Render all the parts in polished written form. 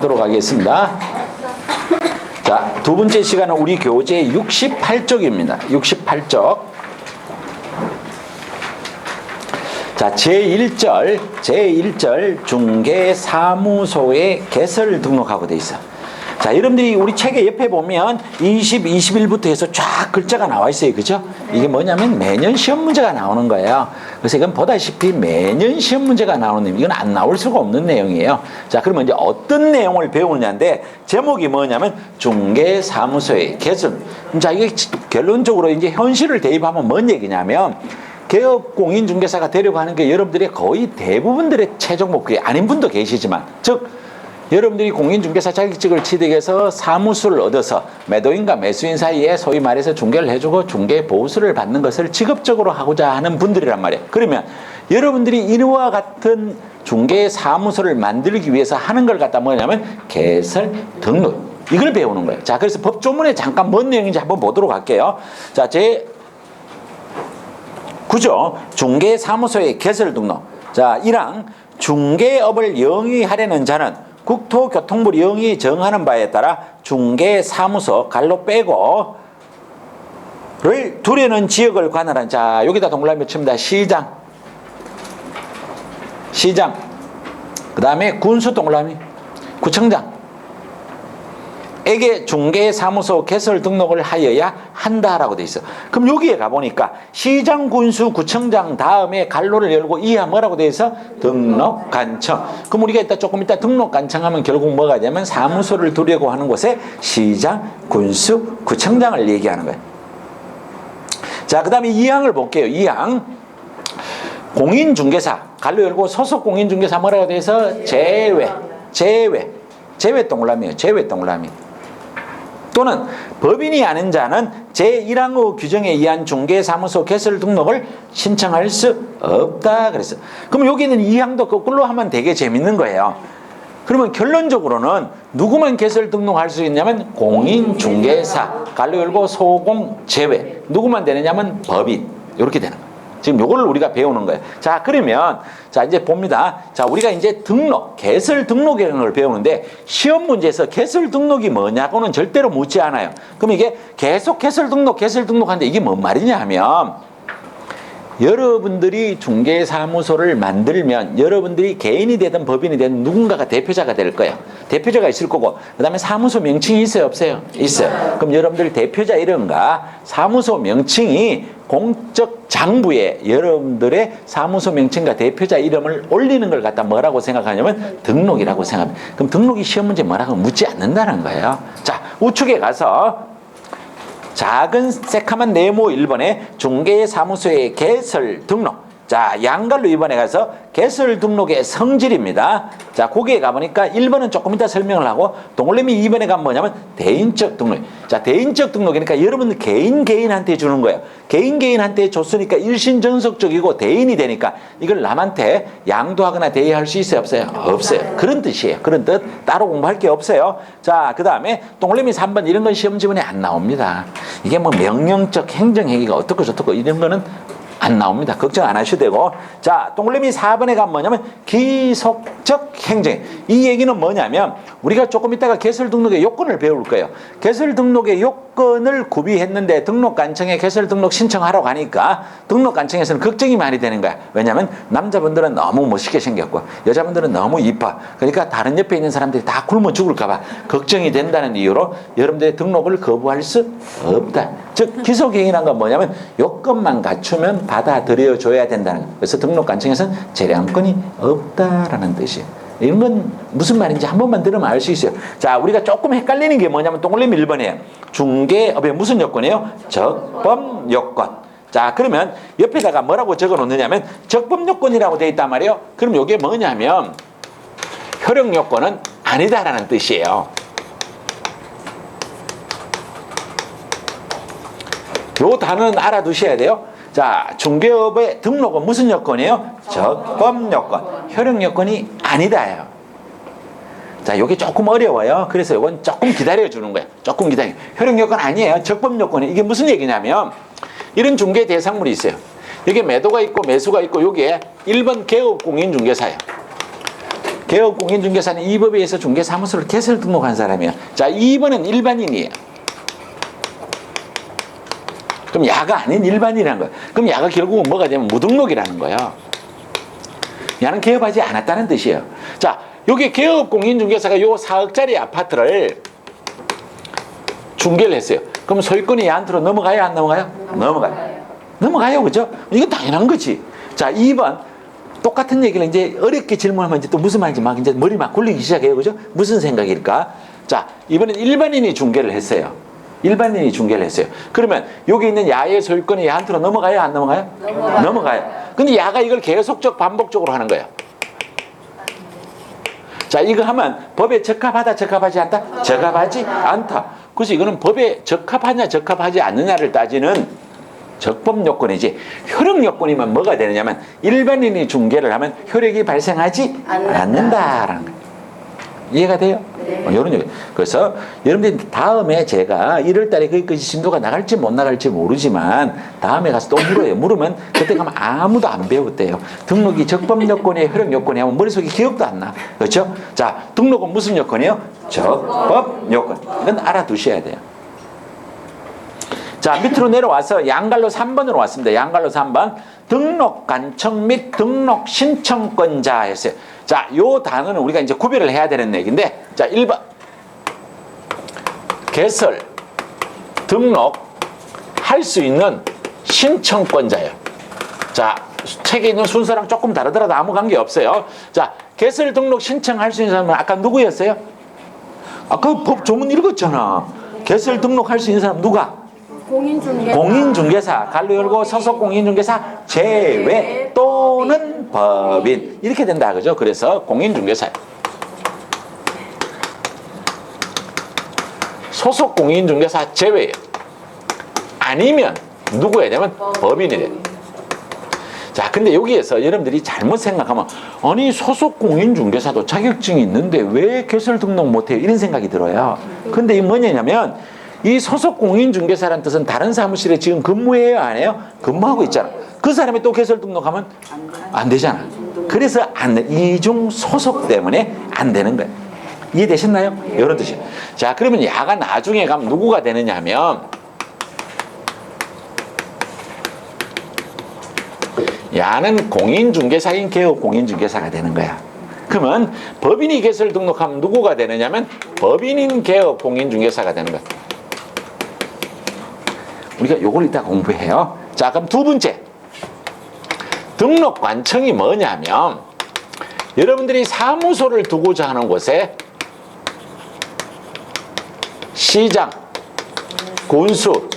하도록 하겠습니다. 자, 두 번째 시간은 우리 교재 68쪽입니다. 68쪽. 자, 제1절 중개사무소에 개설 등록하고 돼 있어. 자, 여러분들이 우리 책의 옆에 보면 20, 21부터 해서 쫙 글자가 나와 있어요. 그죠? 이게 뭐냐면 매년 시험 문제가 나오는 거예요. 그래서 이건 보다시피 매년 시험 문제가 나오는 내용, 이건 안 나올 수가 없는 내용이에요. 자, 그러면 이제 어떤 내용을 배우느냐인데, 제목이 뭐냐면 중개사무소의 개설. 자, 이게 결론적으로 이제 현실을 대입하면 뭔 얘기냐면, 개업 공인중개사가 되려고 하는 게 여러분들의 거의 대부분들의 최종 목표이 아닌 분도 계시지만, 즉 여러분들이 공인중개사 자격증을 취득해서 사무소를 얻어서 매도인과 매수인 사이에 소위 말해서 중개를 해주고 중개 보수를 받는 것을 직업적으로 하고자 하는 분들이란 말이에요. 그러면 여러분들이 이와 같은 중개사무소를 만들기 위해서 하는 걸 갖다 뭐냐면 개설 등록, 이걸 배우는 거예요. 자, 그래서 법조문에 잠깐 뭔 내용인지 한번 보도록 할게요. 자, 제9조 중개사무소의 개설 등록. 자, 1항 중개업을 영위하려는 자는 국토교통부 영이 정하는 바에 따라 중개사무소 갈로 빼고를 두려는 지역을 관할한, 자, 여기다 동그라미 칩니다. 시장, 그 다음에 군수 동그라미, 구청장 에게 중개사무소 개설 등록을 하여야 한다라고 돼 있어. 그럼 여기에 가보니까 시장, 군수, 구청장 다음에 갈로를 열고 이하 뭐라고 돼 있어? 등록관청. 그럼 우리가 조금 이따 등록관청하면 결국 뭐가 되냐면 사무소를 두려고 하는 곳에 시장, 군수, 구청장을 얘기하는 거예요. 자, 그 다음에 2항을 볼게요. 2항 공인중개사 갈로 열고 소속 공인중개사 뭐라고 돼 있어? 제외 동그라미예요. 제외 동그라미. 또는 법인이 아닌 자는 제1항의 규정에 의한 중개사무소 개설 등록을 신청할 수 없다 그랬어. 그럼 여기는 2항도 거꾸로 하면 되게 재밌는 거예요. 그러면 결론적으로는 누구만 개설 등록할 수 있냐면 공인중개사 갈로 열고 소공 제외. 누구만 되느냐면 법인. 이렇게 되는 거예요. 지금 요거를 우리가 배우는 거예요. 자, 그러면 자, 이제 봅니다. 자, 우리가 이제 등록, 개설 등록이라는 걸 배우는데 시험 문제에서 개설 등록이 뭐냐고는 절대로 묻지 않아요. 그럼 이게 계속 개설 등록하는데 이게 뭔 말이냐 하면, 여러분들이 중개사무소를 만들면 여러분들이 개인이 되든 법인이 되든 누군가가 대표자가 될 거예요. 대표자가 있을 거고, 그 다음에 사무소 명칭이 있어요, 없어요? 있어요. 그럼 여러분들 대표자 이름과 사무소 명칭이 공적 장부에 여러분들의 사무소 명칭과 대표자 이름을 올리는 걸 갖다 뭐라고 생각하냐면 등록이라고 생각합니다. 그럼 등록이 시험 문제 뭐라고 묻지 않는다는 거예요. 자, 우측에 가서 작은 새카만 네모 1번에 중개사무소의 개설 등록. 자, 양갈로 2번에 가서 개설 등록의 성질입니다. 자, 거기에 가보니까 1번은 조금 이따 설명을 하고, 동그라미 2번에 가면 뭐냐면 대인적 등록. 자, 대인적 등록이니까 여러분들 개인한테 주는 거예요. 개인한테 줬으니까 일신전속적이고 대인이 되니까 이걸 남한테 양도하거나 대여할 수 있어요, 없어요? 없어요. 그런 뜻이에요. 그런 뜻. 따로 공부할 게 없어요. 자, 그 다음에 동그라미 3번 이런 건 시험 지문에 안 나옵니다. 이게 뭐 명령적 행정행위가 어떻고 저떻고 이런 거는 안 나옵니다. 걱정 안 하셔도 되고. 자, 동그라미 4번에 가면 뭐냐면 기속적 행정. 이 얘기는 뭐냐면 우리가 조금 이따가 개설 등록의 요건을 배울 거예요. 개설 등록의 요건을 구비했는데 등록관청에 개설 등록 신청하라고 하니까 등록관청에서는 걱정이 많이 되는 거야. 왜냐하면 남자분들은 너무 멋있게 생겼고 여자분들은 너무 이뻐. 그러니까 다른 옆에 있는 사람들이 다 굶어 죽을까 봐 걱정이 된다는 이유로 여러분들의 등록을 거부할 수 없다. 즉 기속행위란 건 뭐냐면 요건만 갖추면 받아들여 줘야 된다는 거예요. 그래서 등록관청에서는 재량권이 없다라는 뜻이에요. 이런 건 무슨 말인지 한 번만 들으면 알 수 있어요. 자, 우리가 조금 헷갈리는 게 뭐냐면 동그라미 1번이에요. 중개업의 무슨 요건이에요? 적법 요건. 자, 그러면 옆에다가 뭐라고 적어 놓느냐면 적법 요건이라고 되어 있단 말이에요. 그럼 이게 뭐냐면 효력 요건은 아니다라는 뜻이에요. 요 단어는 알아두셔야 돼요. 자, 중개업의 등록은 무슨 요건이에요? 적법 요건. 효력 요건이 아니다예요. 자, 요게 조금 어려워요. 그래서 요건 조금 기다려주는 거예요. 조금 기다려. 효력 요건 아니에요. 적법 요건이. 이게 무슨 얘기냐면 이런 중개 대상물이 있어요. 여기 매도가 있고 매수가 있고 여기에 1번 개업 공인중개사예요. 개업공인중개사는 이 법에 의해서 중개사무소를 개설 등록한 사람이에요. 자, 2번은 일반인이에요. 그럼 야가 아닌 일반인이라는 거예요. 그럼 야가 결국은 뭐가 되면 무등록이라는 거예요. 야는 개업하지 않았다는 뜻이에요. 자, 여기 개업공인중개사가 요 4억짜리 아파트를 중개를 했어요. 그럼 소유권이 야한테로 넘어가요? 안 넘어가요? 넘어가요. 넘어가요. 그죠? 이건 당연한 거지. 자, 2번. 똑같은 얘기를 이제 어렵게 질문하면 이제 또 무슨 말인지 막 이제 머리 막 굴리기 시작해요. 그죠? 무슨 생각일까? 자, 이번엔 일반인이 중개를 했어요. 일반인이 중개를 했어요. 그러면 여기 있는 야의 소유권이 야한테로 넘어가요? 안 넘어가요? 넘어가요. 근데 야가 이걸 계속적 반복적으로 하는 거예요. 자, 이거 하면 법에 적합하다, 적합하지 않다? 적합하지 않다. 그래서 이거는 법에 적합하냐, 적합하지 않느냐를 따지는 적법 요건이지, 효력 요건이면 뭐가 되느냐면 일반인이 중개를 하면 효력이 발생하지 않는다라는 거예요. 이해가 돼요? 네. 이런 얘기. 그래서 여러분들이 다음에 제가 1월달에 거기까지 진도가 나갈지 못 나갈지 모르지만 다음에 가서 또 물어요. 물으면 그때 가면 아무도 안 배웠대요. 등록이 적법 요건이에요, 효력 요건이에요 하면 머릿속에 기억도 안 나. 그렇죠? 자, 등록은 무슨 요건이에요? 적법 요건. 이건 알아두셔야 돼요. 자, 밑으로 내려와서 양갈로 3번으로 왔습니다. 양갈로 3번. 등록 간청 및 등록 신청권자 했어요. 자, 요 단어는 우리가 이제 구별을 해야 되는 얘기인데, 자, 1번. 개설, 등록, 할 수 있는 신청권자예요. 자, 책에 있는 순서랑 조금 다르더라도 아무 관계 없어요. 자, 개설, 등록, 신청할 수 있는 사람은 아까 누구였어요? 아까 법 조문 읽었잖아. 개설, 등록할 수 있는 사람 누가? 공인중개사, 갈로 열고 소속 공인중개사 제외 또는 법인 이렇게 된다, 그죠? 그래서 공인중개사, 소속 공인중개사 제외 아니면 누구야 되면 법인이 돼. 자, 근데 여기에서 여러분들이 잘못 생각하면 아니 소속 공인중개사도 자격증이 있는데 왜 개설 등록 못해요? 이런 생각이 들어요. 근데 이 뭐냐면 이 소속 공인중개사라는 뜻은 다른 사무실에 지금 근무해요, 안 해요? 근무하고 있잖아. 그 사람이 또 개설 등록하면 안 되잖아. 그래서 안 돼. 이중 소속 때문에 안 되는 거예요. 이해되셨나요? 이런 뜻이에요. 자, 그러면 야가 나중에 가면 누구가 되느냐 하면 야는 공인중개사인 개업 공인중개사가 되는 거야. 그러면 법인이 개설 등록하면 누구가 되느냐면 법인인 개업 공인중개사가 되는 거야. 우리가 요걸 이따 공부해요. 자, 그럼 두 번째. 등록관청이 뭐냐면 여러분들이 사무소를 두고자 하는 곳에 시장, 군수,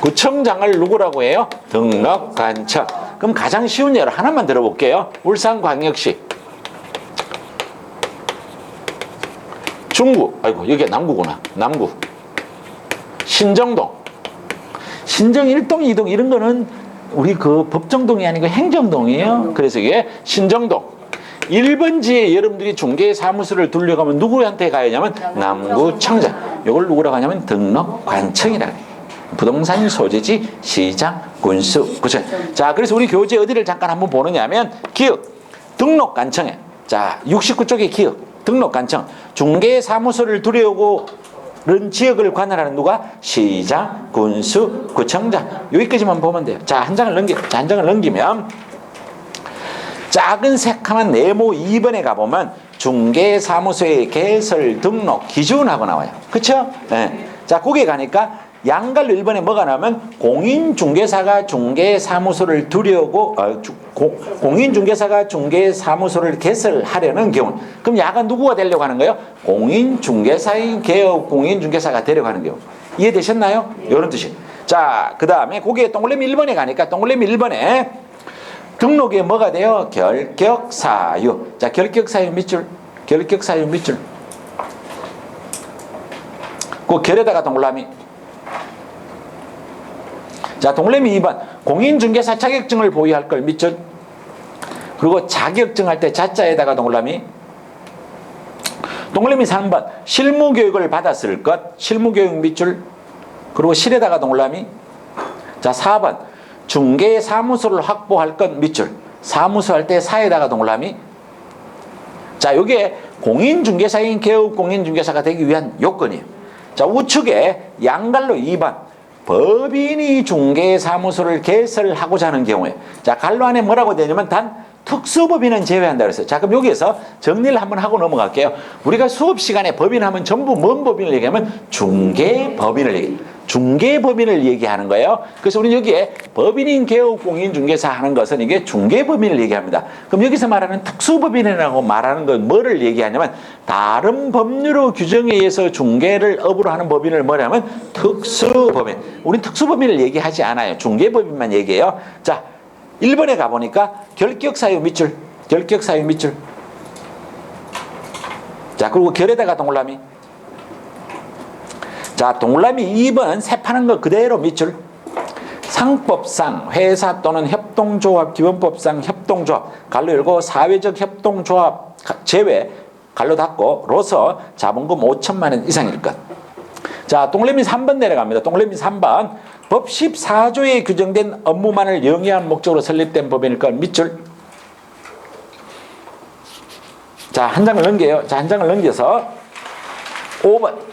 구청장을 누구라고 해요? 등록관청. 그럼 가장 쉬운 예를 하나만 들어볼게요. 울산광역시, 중구, 아이고 여기가 남구구나. 남구, 신정동, 신정 1동, 2동 이런 거는 우리 그 법정동이 아니고 행정동이에요. 그래서 이게 신정동. 1번지에 여러분들이 중개사무소를 두려가면 누구한테 가야 하냐면 남구청장. 이걸 누구라고 하냐면 등록관청이라고 해요. 부동산 소재지, 시장, 군수, 구청. 자, 그래서 우리 교재 어디를 잠깐 한번 보느냐면 기억, 등록관청에. 자, 69쪽의 기억, 등록관청. 중개사무소를 두려고 른 지역을 관할하는 누가? 시장, 군수, 구청장. 여기까지만 보면 돼요. 자, 한 장을 넘기면 작은 새카만 네모 2번에 가보면 중개사무소의 개설 등록 기준하고 나와요. 그쵸? 네. 자, 거기에 가니까 양갈로 1번에 뭐가 나오면 공인중개사가 중개사무소를 두려고 공인중개사가 중개사무소를 개설하려는 경우, 그럼 야가 누구가 되려고 하는 거예요? 공인중개사인 개업 공인중개사가 되려고 하는 경우. 이해되셨나요? 이런 뜻이. 자, 그 다음에 거기에 동그라미 1번에 가니까 동그라미 1번에 등록에 뭐가 돼요? 결격사유. 자, 결격사유 밑줄, 결격사유 밑줄. 그 결에다가 동그라미. 자, 동그라미 2번. 공인중개사 자격증을 보유할 걸 밑줄. 그리고 자격증할 때 자자에다가 동그라미. 동그라미 3번. 실무교육을 받았을 것. 실무교육 밑줄. 그리고 실에다가 동그라미. 자, 4번. 중개사무소를 확보할 것 밑줄. 사무소 할 때 사에다가 동그라미. 자, 요게 공인중개사인 개업 공인중개사가 되기 위한 요건이에요. 자, 우측에 양갈로 2번. 법인이 중개사무소를 개설하고자 하는 경우에, 자, 갈로 안에 뭐라고 되냐면 단 특수법인은 제외한다 그랬어요. 자, 그럼 여기에서 정리를 한번 하고 넘어갈게요. 우리가 수업 시간에 법인 하면 전부 뭔 법인을 얘기하면 중개법인을 얘기해요. 중개법인을 얘기하는 거예요. 그래서 우리는 여기에 법인인 개업 공인중개사 하는 것은 이게 중개법인을 얘기합니다. 그럼 여기서 말하는 특수법인이라고 말하는 건 뭐를 얘기하냐면 다른 법률의 규정에 의해서 중개를 업으로 하는 법인을 뭐냐면 특수법인. 우리는 특수법인을 얘기하지 않아요. 중개법인만 얘기해요. 자, 1번에 가보니까 결격사유 밑줄, 결격사유 밑줄. 자, 그리고 결에다가 동그라미. 자, 동그라미 2번은 세파는 거 그대로 밑줄. 상법상 회사 또는 협동조합 기본법상 협동조합 갈로 열고 사회적 협동조합 제외 갈로 닫고 로서 자본금 5천만 원 이상일 것. 자, 동그라미 3번 내려갑니다. 동그라미 3번 법 14조에 규정된 업무만을 영위한 목적으로 설립된 법인일 것 밑줄. 자, 한 장을 넘겨요. 자, 한 장을 넘겨서 5번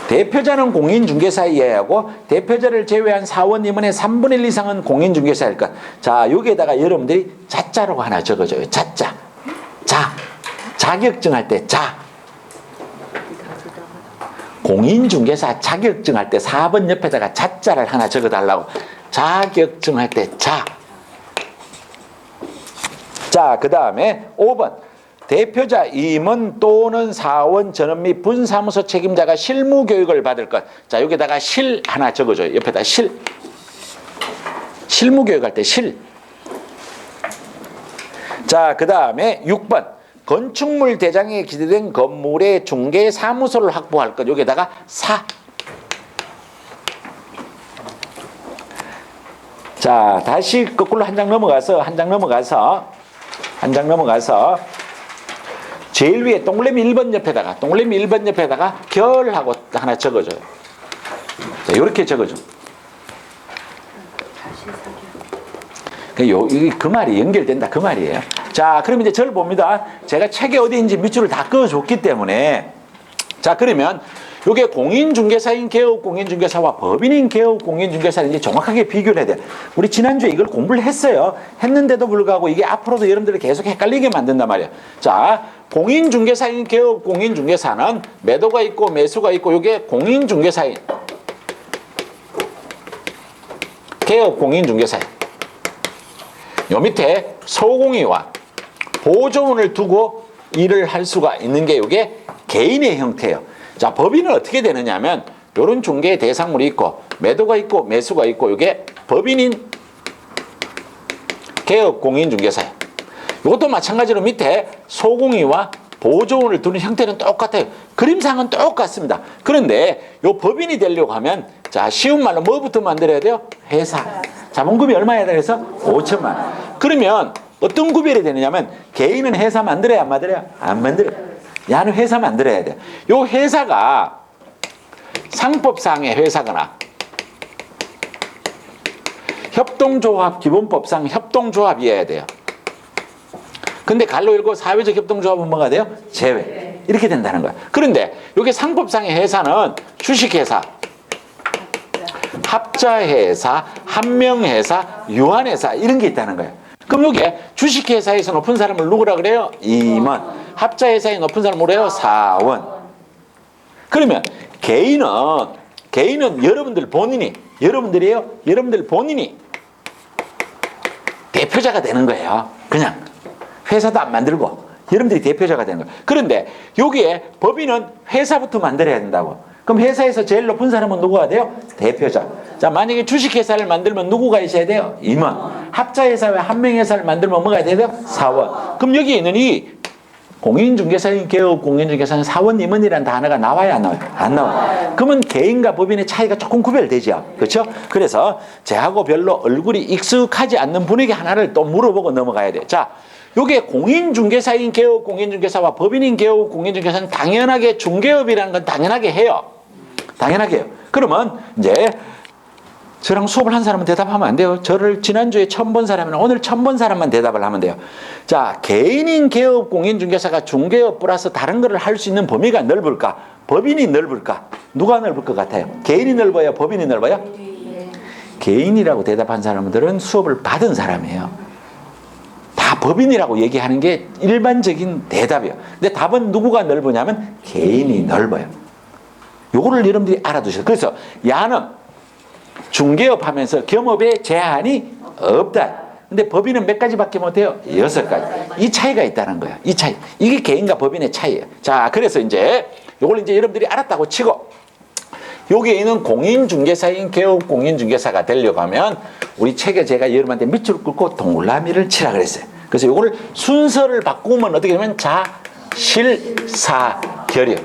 대표자는 공인중개사이어야 하고 대표자를 제외한 사원 임원의 3분의 1 이상은 공인중개사일 것. 자, 여기에다가 여러분들이 자자라고 하나 적어줘요. 자자. 자. 자격증할 때 자. 공인중개사 자격증할 때 4번 옆에다가 자자를 하나 적어달라고. 자격증할 때 자. 자, 그 다음에 5번. 대표자 임원 또는 사원 전원 및 분사무소 책임자가 실무 교육을 받을 것. 자, 여기다가 실 하나 적어줘요. 옆에다 실. 실무 교육할 때 실. 자, 그 다음에 6번. 건축물 대장에 기재된 건물의 중개 사무소를 확보할 것. 여기다가 사. 자, 다시 거꾸로 한 장 넘어가서 제일 위에 동그라미 1번 옆에다가 결하고 하나 적어줘요. 자, 요렇게 적어줘. 그 말이 연결된다 그 말이에요. 자, 그럼 이제 저를 봅니다. 제가 책에 어디인지 밑줄을 다 그어줬기 때문에, 자, 그러면 요게 공인중개사인 개업 공인중개사와 법인인 개업 공인중개사를 이제 정확하게 비교를 해야 돼요. 우리 지난주에 이걸 공부를 했어요. 했는데도 불구하고 이게 앞으로도 여러분들을 계속 헷갈리게 만든단 말이에요. 자, 공인중개사인 개업 공인중개사는 매도가 있고 매수가 있고 요게 공인중개사인 개업 공인중개사인 요 밑에 소공이와 보조원을 두고 일을 할 수가 있는 게 요게 개인의 형태예요. 자, 법인은 어떻게 되느냐 하면 요런 중개 대상물이 있고 매도가 있고 매수가 있고 요게 법인인 개업 공인중개사예요. 이것도 마찬가지로 밑에 소공이와 보조원을 두는 형태는 똑같아요. 그림상은 똑같습니다. 그런데 요 법인이 되려고 하면, 자, 쉬운 말로 뭐부터 만들어야 돼요? 회사. 자본금이 얼마야 돼서 5천만 원. 그러면 어떤 구별이 되느냐면 개인은 회사 만들어야 안 만들어요? 안 만들어요. 야는 회사 만들어야 돼요. 요 회사가 상법상의 회사거나 협동조합 기본법상 협동조합이어야 돼요. 근데 갈로 열고 사회적 협동조합은 뭐가 돼요? 제외. 이렇게 된다는 거예요. 그런데 이게 상법상의 회사는 주식회사, 합자회사, 한명회사, 유한회사 이런 게 있다는 거예요. 그럼 여기에 주식회사에서 높은 사람을 누구라 그래요? 임원. 합자회사에 높은 사람을 뭐래요? 사원. 그러면 개인은 여러분들 본인이 대표자가 되는 거예요. 그냥 회사도 안 만들고 여러분들이 대표자가 되는 거예요. 그런데 여기에 법인은 회사부터 만들어야 된다고. 그럼 회사에서 제일 높은 사람은 누구가 돼요? 대표자. 자, 만약에 주식회사를 만들면 누구가 있어야 돼요? 임원. 합자회사와 한명회사를 만들면 뭐가 돼야 돼요? 사원. 그럼 여기 있는 이 공인중개사인 개업 공인중개사는 사원 임원이라는 단어가 나와요, 안 나와요? 안 나와요. 그러면 개인과 법인의 차이가 조금 구별되죠. 그렇죠? 그래서 저하고 별로 얼굴이 익숙하지 않는 분에게 하나를 또 물어보고 넘어가야 돼요. 자, 요게 공인중개사인 개업 공인중개사와 법인인 개업 공인중개사는 당연하게 중개업이라는 건 당연하게 해요. 당연하게 해요. 그러면 이제 저랑 수업을 한 사람은 대답하면 안 돼요. 저를 지난주에 처음 본 사람은 오늘 처음 본 사람만 대답을 하면 돼요. 자, 개인인 개업 공인중개사가 중개업 플러스 다른 거를 할 수 있는 범위가 넓을까? 법인이 넓을까? 누가 넓을 것 같아요? 개인이 넓어요? 법인이 넓어요? 개인이라고 대답한 사람들은 수업을 받은 사람이에요. 다 법인이라고 얘기하는 게 일반적인 대답이에요. 근데 답은 누구가 넓으냐면 개인이 넓어요. 요거를 여러분들이 알아두셔요. 그래서 야는 중개업 하면서 겸업에 제한이 없다. 근데 법인은 몇 가지밖에 못해요? 6가지. 이 차이가 있다는 거야. 이 차이. 이게 개인과 법인의 차이예요. 자, 그래서 이제 요걸 이제 여러분들이 알았다고 치고 여기에 있는 공인중개사인 개업 공인중개사가 되려고 하면 우리 책에 제가 여러분한테 밑줄 긋고 동그라미를 치라 그랬어요. 그래서 요거를 순서를 바꾸면 어떻게 되면 자실사결이요.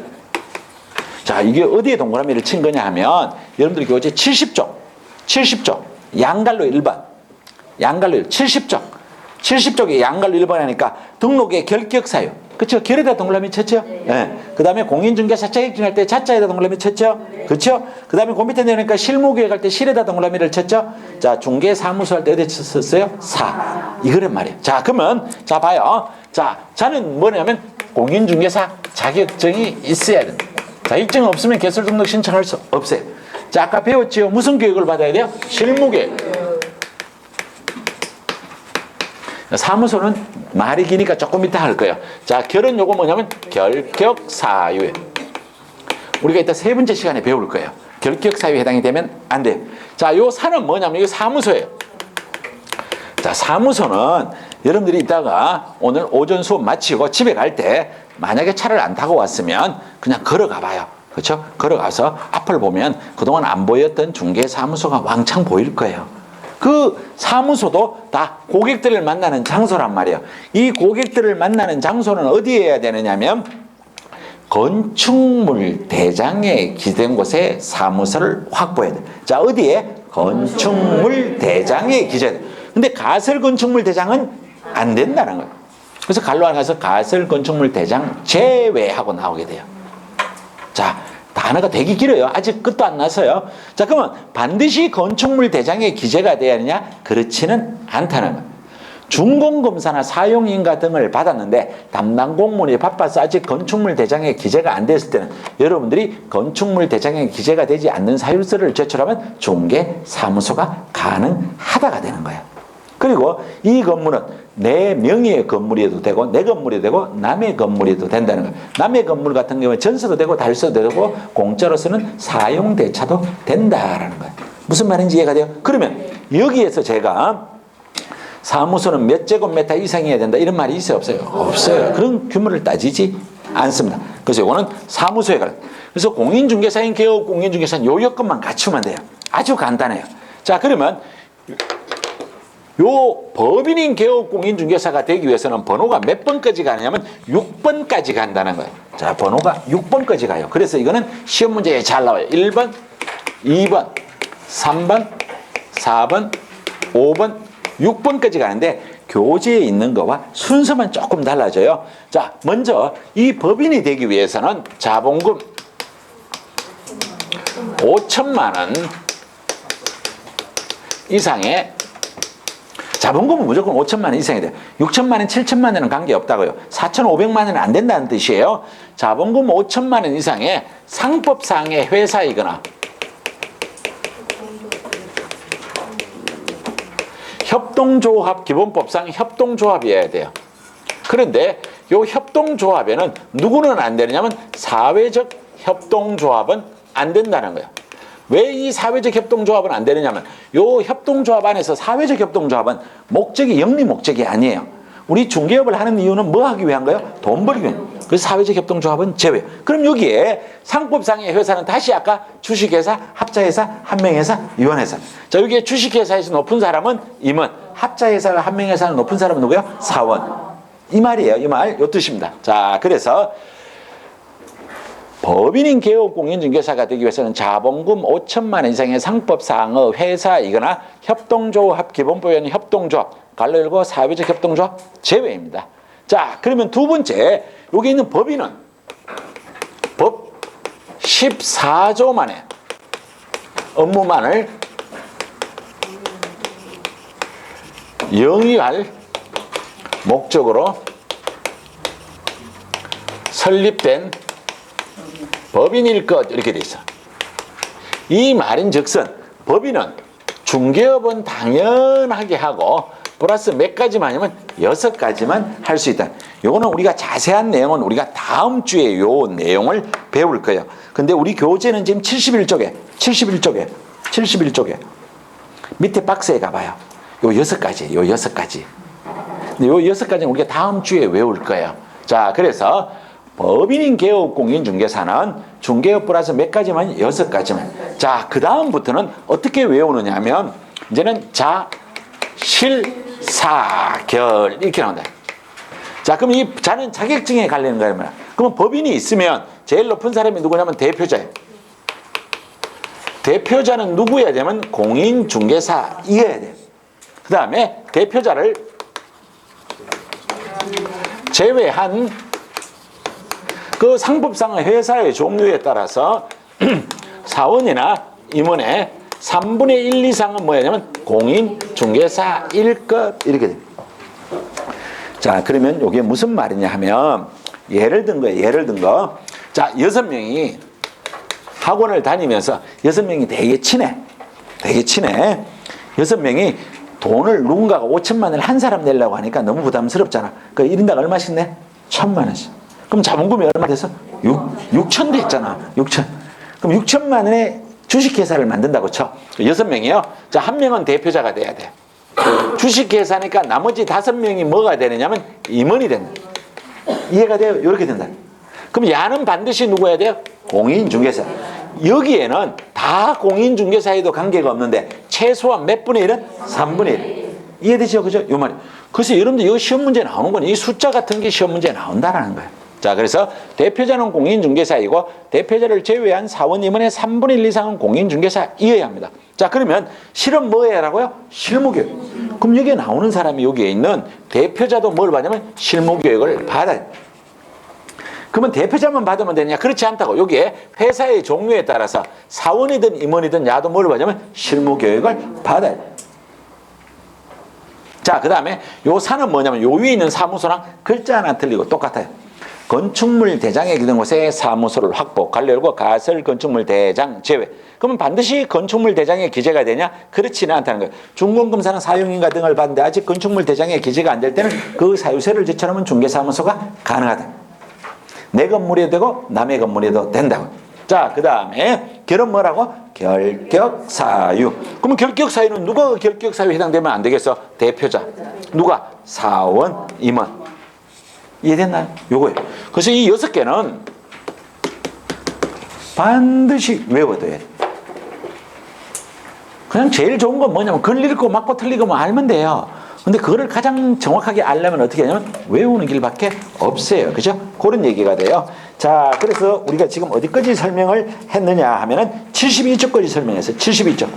자, 이게 어디에 동그라미를 친 거냐 하면 여러분들 교재 70쪽 양갈로 1번 양갈로 70쪽 70쪽에 양갈로 1번 하니까 등록의 결격사유 그렇죠? 결에다 동그라미 쳤죠? 네. 그 다음에 공인중개사 자격증 할 때 자자에다 동그라미 쳤죠? 그렇죠? 그 다음에 그 밑에 내려니까 실무계획 할 때 실에다 동그라미를 쳤죠? 자, 중개사무소 할 때 어디 쳤었어요? 사. 이거란 말이에요. 자, 그러면 자 봐요. 자, 저는 뭐냐면 공인중개사 자격증이 있어야 된다. 자격증 없으면 개설 등록 신청할 수 없어요. 자, 아까 배웠지요? 무슨 교육을 받아야 돼요? 실무계획. 사무소는 말이 기니까 조금 이따 할 거예요. 자, 결은 요거 뭐냐면 결격사유에 우리가 이따 3번째 시간에 배울 거예요. 결격사유에 해당이 되면 안 돼요. 자, 요 사는 뭐냐면 이거 사무소예요. 자, 사무소는 여러분들이 이따가 오늘 오전 수업 마치고 집에 갈 때 만약에 차를 안 타고 왔으면 그냥 걸어가 봐요. 그렇죠? 걸어가서 앞을 보면 그동안 안 보였던 중개사무소가 왕창 보일 거예요. 그 사무소도 다 고객들을 만나는 장소란 말이에요. 이 고객들을 만나는 장소는 어디에 해야 되느냐면 건축물 대장에 기재된 곳에 사무소를 확보해야 돼요. 자, 어디에? 건축물 대장에 기재돼. 근데 가설 건축물 대장은 안 된다는 거예요. 그래서 갈로 가서 가설 건축물 대장 제외하고 나오게 돼요. 자, 단어가 되게 길어요. 아직 끝도 안 났어요. 자, 그러면 반드시 건축물 대장에 기재가 돼야 하느냐? 그렇지는 않다는 거예요. 준공검사나 사용인가 등을 받았는데 담당 공무원이 바빠서 아직 건축물 대장에 기재가 안 됐을 때는 여러분들이 건축물 대장에 기재가 되지 않는 사유서를 제출하면 중개사무소가 가능하다가 되는 거예요. 그리고 이 건물은 내 명의의 건물이어도 되고 내 건물이 되고 남의 건물이어도 된다는 거예요. 남의 건물 같은 경우에 전세도 되고 달서도 되고 공짜로서는 사용대차도 된다라는 거예요. 무슨 말인지 이해가 돼요? 그러면 여기에서 제가 사무소는 몇 제곱미터 이상이어야 된다 이런 말이 있어요? 없어요? 없어요. 그런 규모를 따지지 않습니다. 그래서 이거는 사무소에 관련. 그래서 공인중개사인 개업 공인중개사는 요 여건만 갖추면 돼요. 아주 간단해요. 자, 그러면 요 법인인 개업 공인중개사가 되기 위해서는 번호가 몇 번까지 가느냐면 6번까지 간다는 거예요. 자, 번호가 6번까지 가요. 그래서 이거는 시험 문제에 잘 나와요. 1번, 2번, 3번, 4번, 5번, 6번까지 가는데 교재에 있는 거와 순서만 조금 달라져요. 자, 먼저 이 법인이 되기 위해서는 자본금 5천만 원 이상의 자본금은 무조건 5천만 원 이상이 돼요. 6천만 원, 7천만 원은 관계없다고요. 4,500만 원은 안 된다는 뜻이에요. 자본금 5천만 원 이상의 상법상의 회사이거나 협동조합 기본법상 협동조합이어야 돼요. 그런데 이 협동조합에는 누구는 안 되느냐면 사회적 협동조합은 안 된다는 거예요. 왜 이 사회적 협동조합은 안 되느냐면 이 협동조합 안에서 사회적 협동조합은 목적이 영리 목적이 아니에요. 우리 중개업을 하는 이유는 뭐 하기 위한 거예요? 돈 벌기 위한 거예요. 그래서 사회적 협동조합은 제외. 그럼 여기에 상법상의 회사는 다시 아까 주식회사, 합자회사, 한명회사, 이원회사. 자, 여기에 주식회사에서 높은 사람은 임원, 합자회사가 한명회사는 높은 사람은 누구예요? 사원. 이 말이에요. 이 말, 요 뜻입니다. 자, 그래서 법인인 개업 공인중개사가 되기 위해서는 자본금 5천만 원 이상의 상법상의 회사이거나 협동조합 기본법에는 협동조합, 갈로 열고 사회적 협동조합 제외입니다. 자, 그러면 두 번째, 여기 있는 법인은 법 14조만의 업무만을 영위할 목적으로 설립된 법인일 것 이렇게 돼 있어. 이 말인즉슨 법인은 중개업은 당연하게 하고 플러스 몇 가지만 하면 6가지만 할 수 있다. 요거는 우리가 자세한 내용은 우리가 다음 주에 요 내용을 배울 거예요. 근데 우리 교재는 지금 71쪽에 밑에 박스에 가봐요. 요 6가지, 요 6가지. 근데 요 6가지는 우리가 다음 주에 외울 거예요. 자, 그래서 법인인 개업 공인중개사는 중개업 플러스 몇 가지만 6가지만. 자, 그 다음부터는 어떻게 외우느냐 하면 이제는 자, 실, 사, 결 이렇게 나온다. 자, 그럼 이 자는 자격증에 관련된 거예요. 그러면 법인이 있으면 제일 높은 사람이 누구냐면 대표자예요. 대표자는 누구여야 되면 공인중개사이어야 돼요. 그 다음에 대표자를 제외한 그 상법상의 회사의 종류에 따라서 사원이나 임원의 3분의 1 이상은 뭐냐면 공인중개사일 것 이렇게 됩니다. 자, 그러면 이게 무슨 말이냐 하면 예를 든 거예요. 예를 든 거. 자, 6명이 학원을 다니면서 6명이 되게 친해. 6명이 돈을 누군가가 5천만 원을 한 사람 내려고 하니까 너무 부담스럽잖아. 그 1인당 얼마씩 내? 1,000만 원씩. 그럼 자본금이 얼마 돼서? 6천 됐잖아. 6천. 그럼 6천만 원의 주식회사를 만든다고 쳐. 6명이요. 자, 한 명은 대표자가 돼야 돼. 주식회사니까 나머지 5명이 뭐가 되느냐면 임원이 된다. 이해가 돼요? 이렇게 된다. 그럼 야는 반드시 누구여야 돼요? 공인중개사. 여기에는 다 공인중개사에도 관계가 없는데 최소한 몇 분의 1은? 3분의 1. 이해되죠? 그죠? 요 말이. 그래서 여러분들 이 시험 문제 나오는 건 이 숫자 같은 게 시험 문제 나온다라는 거예요. 자, 그래서 대표자는 공인중개사이고 대표자를 제외한 사원 임원의 3분의 1 이상은 공인중개사이어야 합니다. 자, 그러면 실은 뭐 해라고요? 실무교육. 그럼 여기에 나오는 사람이 여기에 있는 대표자도 뭘 받냐면 실무교육을 받아요. 그러면 대표자만 받으면 되냐? 그렇지 않다고. 여기에 회사의 종류에 따라서 사원이든 임원이든 야도 뭘 받냐면 실무교육을 받아요. 자, 그 다음에 요 사는 뭐냐면 요 위에 있는 사무소랑 글자 하나 틀리고 똑같아요. 건축물 대장에 기는 곳에 사무소를 확보, 관리하고 가설 건축물 대장 제외. 그러면 반드시 건축물 대장에 기재가 되냐? 그렇지는 않다는 거예요. 준공검사는 사용인가 등을 받는데 아직 건축물 대장에 기재가 안 될 때는 그 사유세를 제출하면 중개사무소가 가능하다. 내 건물이 되고 남의 건물이도 된다고. 자, 그 다음에 결은 뭐라고? 결격사유. 그러면 결격사유는 누가 결격사유에 해당되면 안 되겠어? 대표자. 누가? 사원, 임원. 이해됐나요? 요거예요. 그래서 이 6개는 반드시 외워둬야 돼. 그냥 제일 좋은 건 뭐냐면 글 읽고 맞고 틀리고만 알면 돼요. 근데 그거를 가장 정확하게 알려면 어떻게 하냐면 외우는 길밖에 없어요. 그죠? 그런 얘기가 돼요. 자, 그래서 우리가 지금 어디까지 설명을 했느냐 하면은 72쪽까지 설명했어요. 72쪽.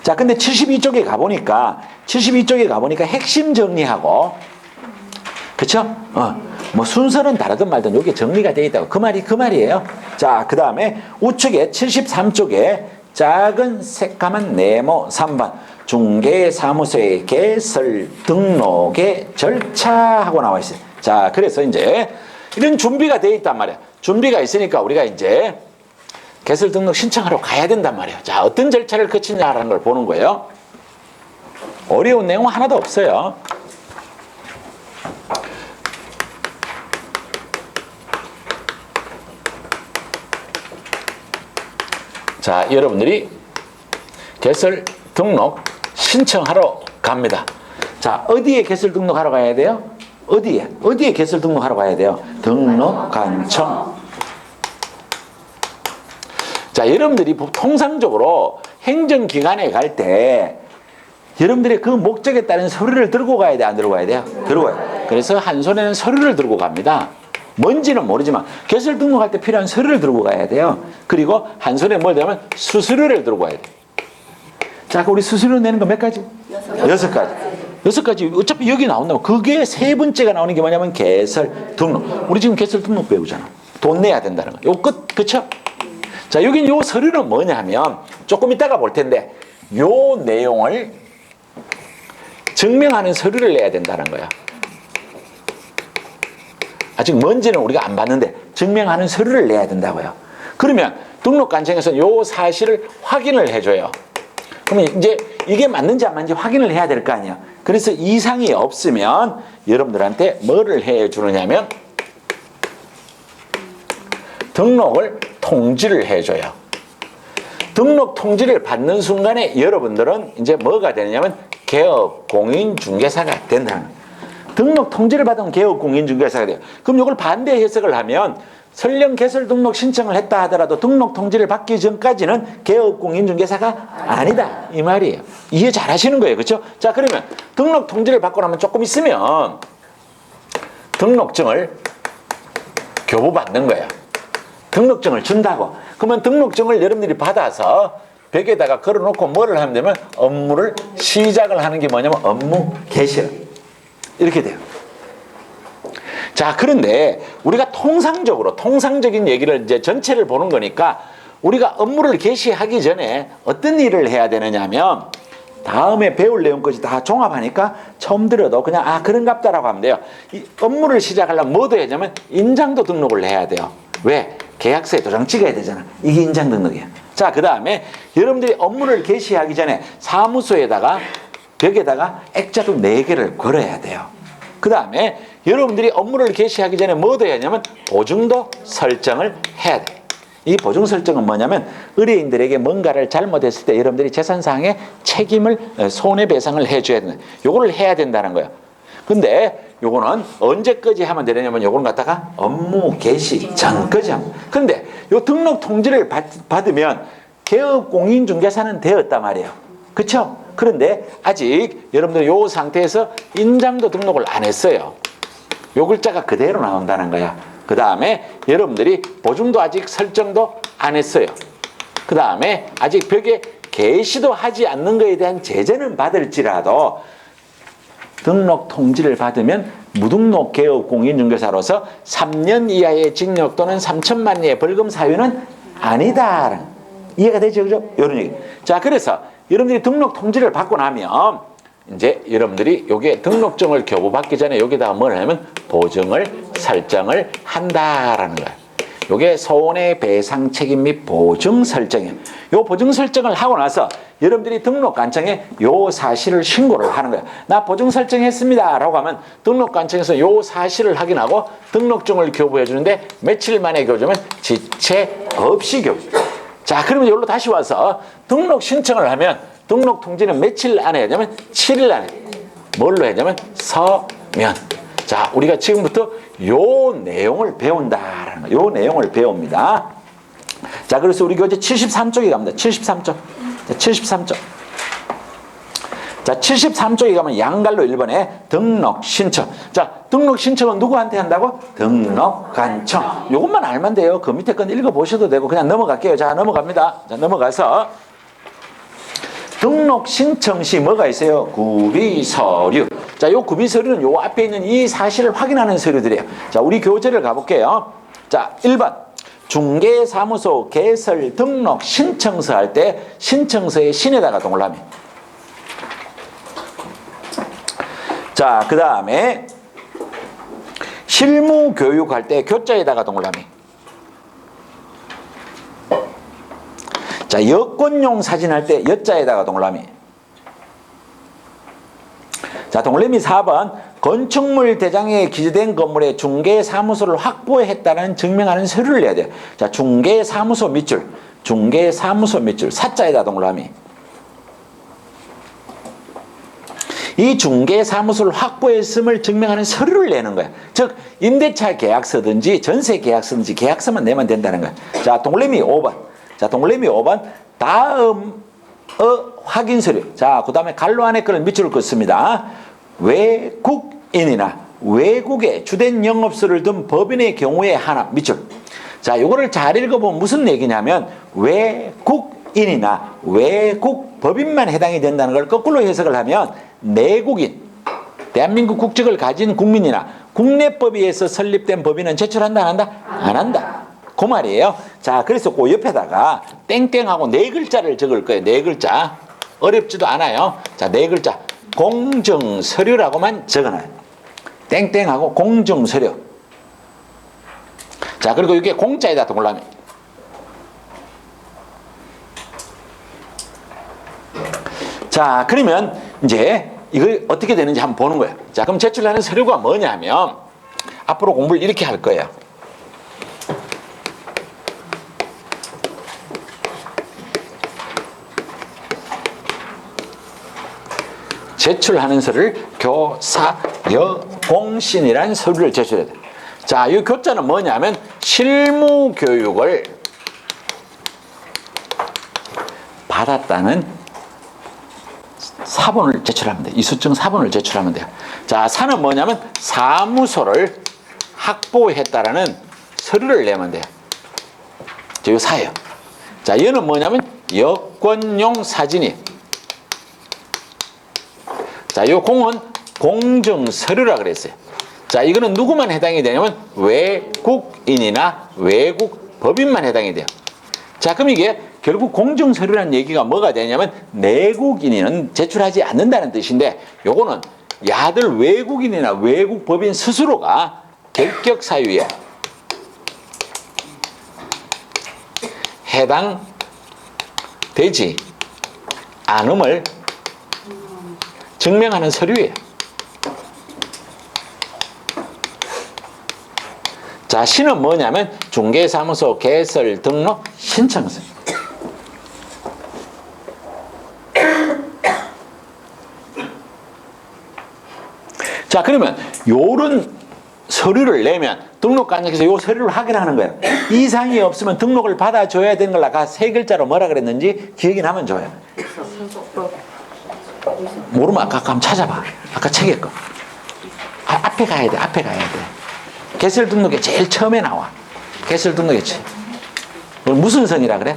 자, 근데 72쪽에 가보니까 핵심 정리하고 그쵸? 뭐 순서는 다르든 말든 여기 정리가 되어 있다고. 그 말이에요. 자, 그 다음에 우측에 73쪽에 작은 새까만 네모 3번. 중개사무소의 개설 등록의 절차하고 나와 있어요. 자, 그래서 이제 이런 준비가 되어 있단 말이야. 준비가 있으니까 우리가 이제 개설 등록 신청하러 가야 된단 말이에요. 자, 어떤 절차를 거치냐라는 걸 보는 거예요. 어려운 내용 하나도 없어요. 자, 여러분들이 개설 등록 신청하러 갑니다. 자, 어디에 개설 등록하러 가야 돼요? 어디에 개설 등록하러 가야 돼요? 등록관청. 자, 여러분들이 통상적으로 행정기관에 갈 때 여러분들이 그 목적에 따른 서류를 들고 가야 돼? 안 들고 가야 돼요? 들고 가요. 그래서 한 손에는 서류를 들고 갑니다. 뭔지는 모르지만 개설 등록할 때 필요한 서류를 들고 가야 돼요. 그리고 한 손에 뭘 대면 수수료를 들고 가야 돼요. 자, 우리 수수료 내는 거 몇 가지? 6가지. 6가지. 어차피 여기 나온다고. 그게 세 번째가 나오는 게 뭐냐면 개설 등록. 우리 지금 개설 등록 배우잖아. 돈 내야 된다는 거. 요 끝, 그쵸? 자, 여긴 요 서류는 뭐냐 하면 조금 이따가 볼 텐데 요 내용을 증명하는 서류를 내야 된다는 거야. 아직 뭔지는 우리가 안 봤는데 증명하는 서류를 내야 된다고요. 그러면 등록관청에서 요 사실을 확인을 해줘요. 그러면 이제 이게 맞는지 안 맞는지 확인을 해야 될 거 아니야. 그래서 이상이 없으면 여러분들한테 뭐를 해주느냐면 등록을 통지를 해줘요. 등록 통지를 받는 순간에 여러분들은 이제 뭐가 되느냐면 개업공인중개사가 된다는 거예요. 등록 통지를 받으면 개업공인중개사가 돼요. 그럼 이걸 반대 해석을 하면 설령 개설 등록 신청을 했다 하더라도 등록 통지를 받기 전까지는 개업공인중개사가 아니다 이 말이에요. 이해 잘 하시는 거예요. 그렇죠? 자, 그러면 등록 통지를 받고 나면 조금 있으면 등록증을 교부받는 거예요. 등록증을 준다고. 그러면 등록증을 여러분들이 받아서 벽에다가 걸어놓고 뭐를 하면 되면 업무를 시작을 하는 게 뭐냐면 업무 개시 이렇게 돼요. 자, 그런데 우리가 통상적인 얘기를 이제 전체를 보는 거니까 우리가 업무를 개시하기 전에 어떤 일을 해야 되느냐면 다음에 배울 내용까지 다 종합하니까 처음 들어도 그냥 그런갑다라고 하면 돼요. 이 업무를 시작하려면 뭐도 해야 되냐면 인장도 등록을 해야 돼요. 왜? 계약서에 도장 찍어야 되잖아. 이게 인장 등록이야. 자, 그 다음에 여러분들이 업무를 개시하기 전에 사무소에다가 벽에다가 액자도 4개를 걸어야 돼요. 그 다음에 여러분들이 업무를 개시하기 전에 뭐도 해야 하냐면 보증도 설정을 해야 돼. 이 보증 설정은 뭐냐면 의뢰인들에게 뭔가를 잘못했을 때 여러분들이 재산상의 책임을 손해배상을 해줘야 된다. 요거를 해야 된다는 거예요. 근데 요거는 언제까지 하면 되느냐면 요거는 갖다가 업무 개시 전까지 하면. 근데 요 등록 통지를 받으면 개업공인중개사는 되었단 말이에요. 그쵸? 그런데 아직 여러분들 요 상태에서 인장도 등록을 안 했어요. 요 글자가 그대로 나온다는 거야. 그 다음에 여러분들이 보증도 아직 설정도 안 했어요. 그 다음에 아직 벽에 게시도 하지 않는 것에 대한 제재는 받을지라도 등록 통지를 받으면 무등록 개업 공인중개사로서 3년 이하의 징역 또는 3천만 원의 벌금 사유는 아니다. 이해가 되죠? 그죠? 이런 얘기. 자, 그래서 여러분들이 등록 통지를 받고 나면 이제 여러분들이 요게 등록증을 교부받기 전에 여기다가 뭘 하냐면 보증을 설정을 한다라는 거예요. 요게 손해배상 책임 및 보증 설정이에요. 요 보증 설정을 하고 나서 여러분들이 등록관청에 요 사실을 신고를 하는 거예요. 나 보증 설정했습니다 라고 하면 등록관청에서 요 사실을 확인하고 등록증을 교부해 주는데 며칠 만에 교부하면 지체 없이 교부. 자, 그러면 여기로 다시 와서 등록 신청을 하면 등록 통지는 며칠 안에 하냐면 7일 안에 뭘로 하냐면 서면. 자, 우리가 지금부터 요 내용을 배운다라는 거. 요 내용을 배웁니다. 자, 그래서 우리 교재 73쪽에 갑니다. 73쪽. 자, 73쪽. 자, 73쪽에 가면 양갈로 1번에 등록 신청. 자, 등록 신청은 누구한테 한다고? 등록관청. 요것만 알면 돼요. 그 밑에 건 읽어보셔도 되고 그냥 넘어갈게요. 자, 넘어갑니다. 자, 넘어가서 등록 신청 시 뭐가 있어요? 구비서류. 자, 요 구비서류는 요 앞에 있는 이 사실을 확인하는 서류들이에요. 자, 우리 교재를 가볼게요. 자, 1번. 중개사무소 개설 등록 신청서 할 때 신청서의 신에다가 동그라미. 자, 그 다음에 실무 교육할 때 교자에다가 동그라미. 자, 여권용 사진할 때 여자에다가 동그라미. 자, 동그라미 4번. 건축물 대장에 기재된 건물에 중개사무소를 확보했다는 증명하는 서류를 내야 돼요. 자, 중개사무소 밑줄. 중개사무소 밑줄. 사자에다 동그라미. 이 중개사무소를 확보했음을 증명하는 서류를 내는 거야. 즉, 임대차 계약서든지 전세 계약서든지 계약서만 내면 된다는 거야. 자, 동그라미 5번. 자, 동그라미 5번. 다음의 확인 서류. 자, 그 다음에 갈로 안에 거를 밑줄을 긋습니다. 외국인이나 외국에 주된 영업소를 둔 법인의 경우에 하나. 밑줄. 자, 요거를 잘 읽어보면 무슨 얘기냐면 외국인이나 외국 법인만 해당이 된다는 걸 거꾸로 해석을 하면 내국인, 대한민국 국적을 가진 국민이나 국내법에 의해서 설립된 법인은 제출한다 안 한다? 안 한다. 그 말이에요. 자, 그래서 그 옆에다가 땡땡하고 4글자를 적을 거예요. 4글자. 어렵지도 않아요. 자, 4글자. 공증서류라고만 적어놔요. 땡땡하고 공증서류. 자, 그리고 이게 공짜에다 동그라미. 자, 그러면 이제 이걸 어떻게 되는지 한번 보는 거예요. 자, 그럼 제출하는 서류가 뭐냐면 앞으로 공부를 이렇게 할 거예요. 제출하는 서류를 교사여공신이라는 서류를 제출해야 돼요. 자, 이 교자는 뭐냐면 실무교육을 받았다는 사본을 제출하면 돼요. 이수증 사본을 제출하면 돼요. 자, 사는 뭐냐면 사무소를 확보했다라는 서류를 내면 돼요. 자, 이거 사예요. 자, 얘는 뭐냐면 여권용 사진이. 자, 이 공은 공증서류라 그랬어요. 자, 이거는 누구만 해당이 되냐면 외국인이나 외국 법인만 해당이 돼요. 자, 그럼 이게 결국 공증서류라는 얘기가 뭐가 되냐면 내국인은 제출하지 않는다는 뜻인데, 요거는 야들 외국인이나 외국 법인 스스로가 결격 사유에 해당되지 않음을 증명하는 서류예요. 자, 시는 뭐냐면 중개사무소 개설 등록 신청서. 자, 그러면 요런 서류를 내면 등록관청에서 요 서류를 확인하는 거예요. 이상이 없으면 등록을 받아줘야 되는 걸 아까 세 글자로 뭐라 그랬는지 기억이 나면 좋아요. 모르면 아까 한번 찾아봐. 아까 책에 거. 앞에 가야 돼. 앞에 가야 돼. 개설 등록에 제일 처음에 나와. 개설 등록에 무슨 성이라 그래?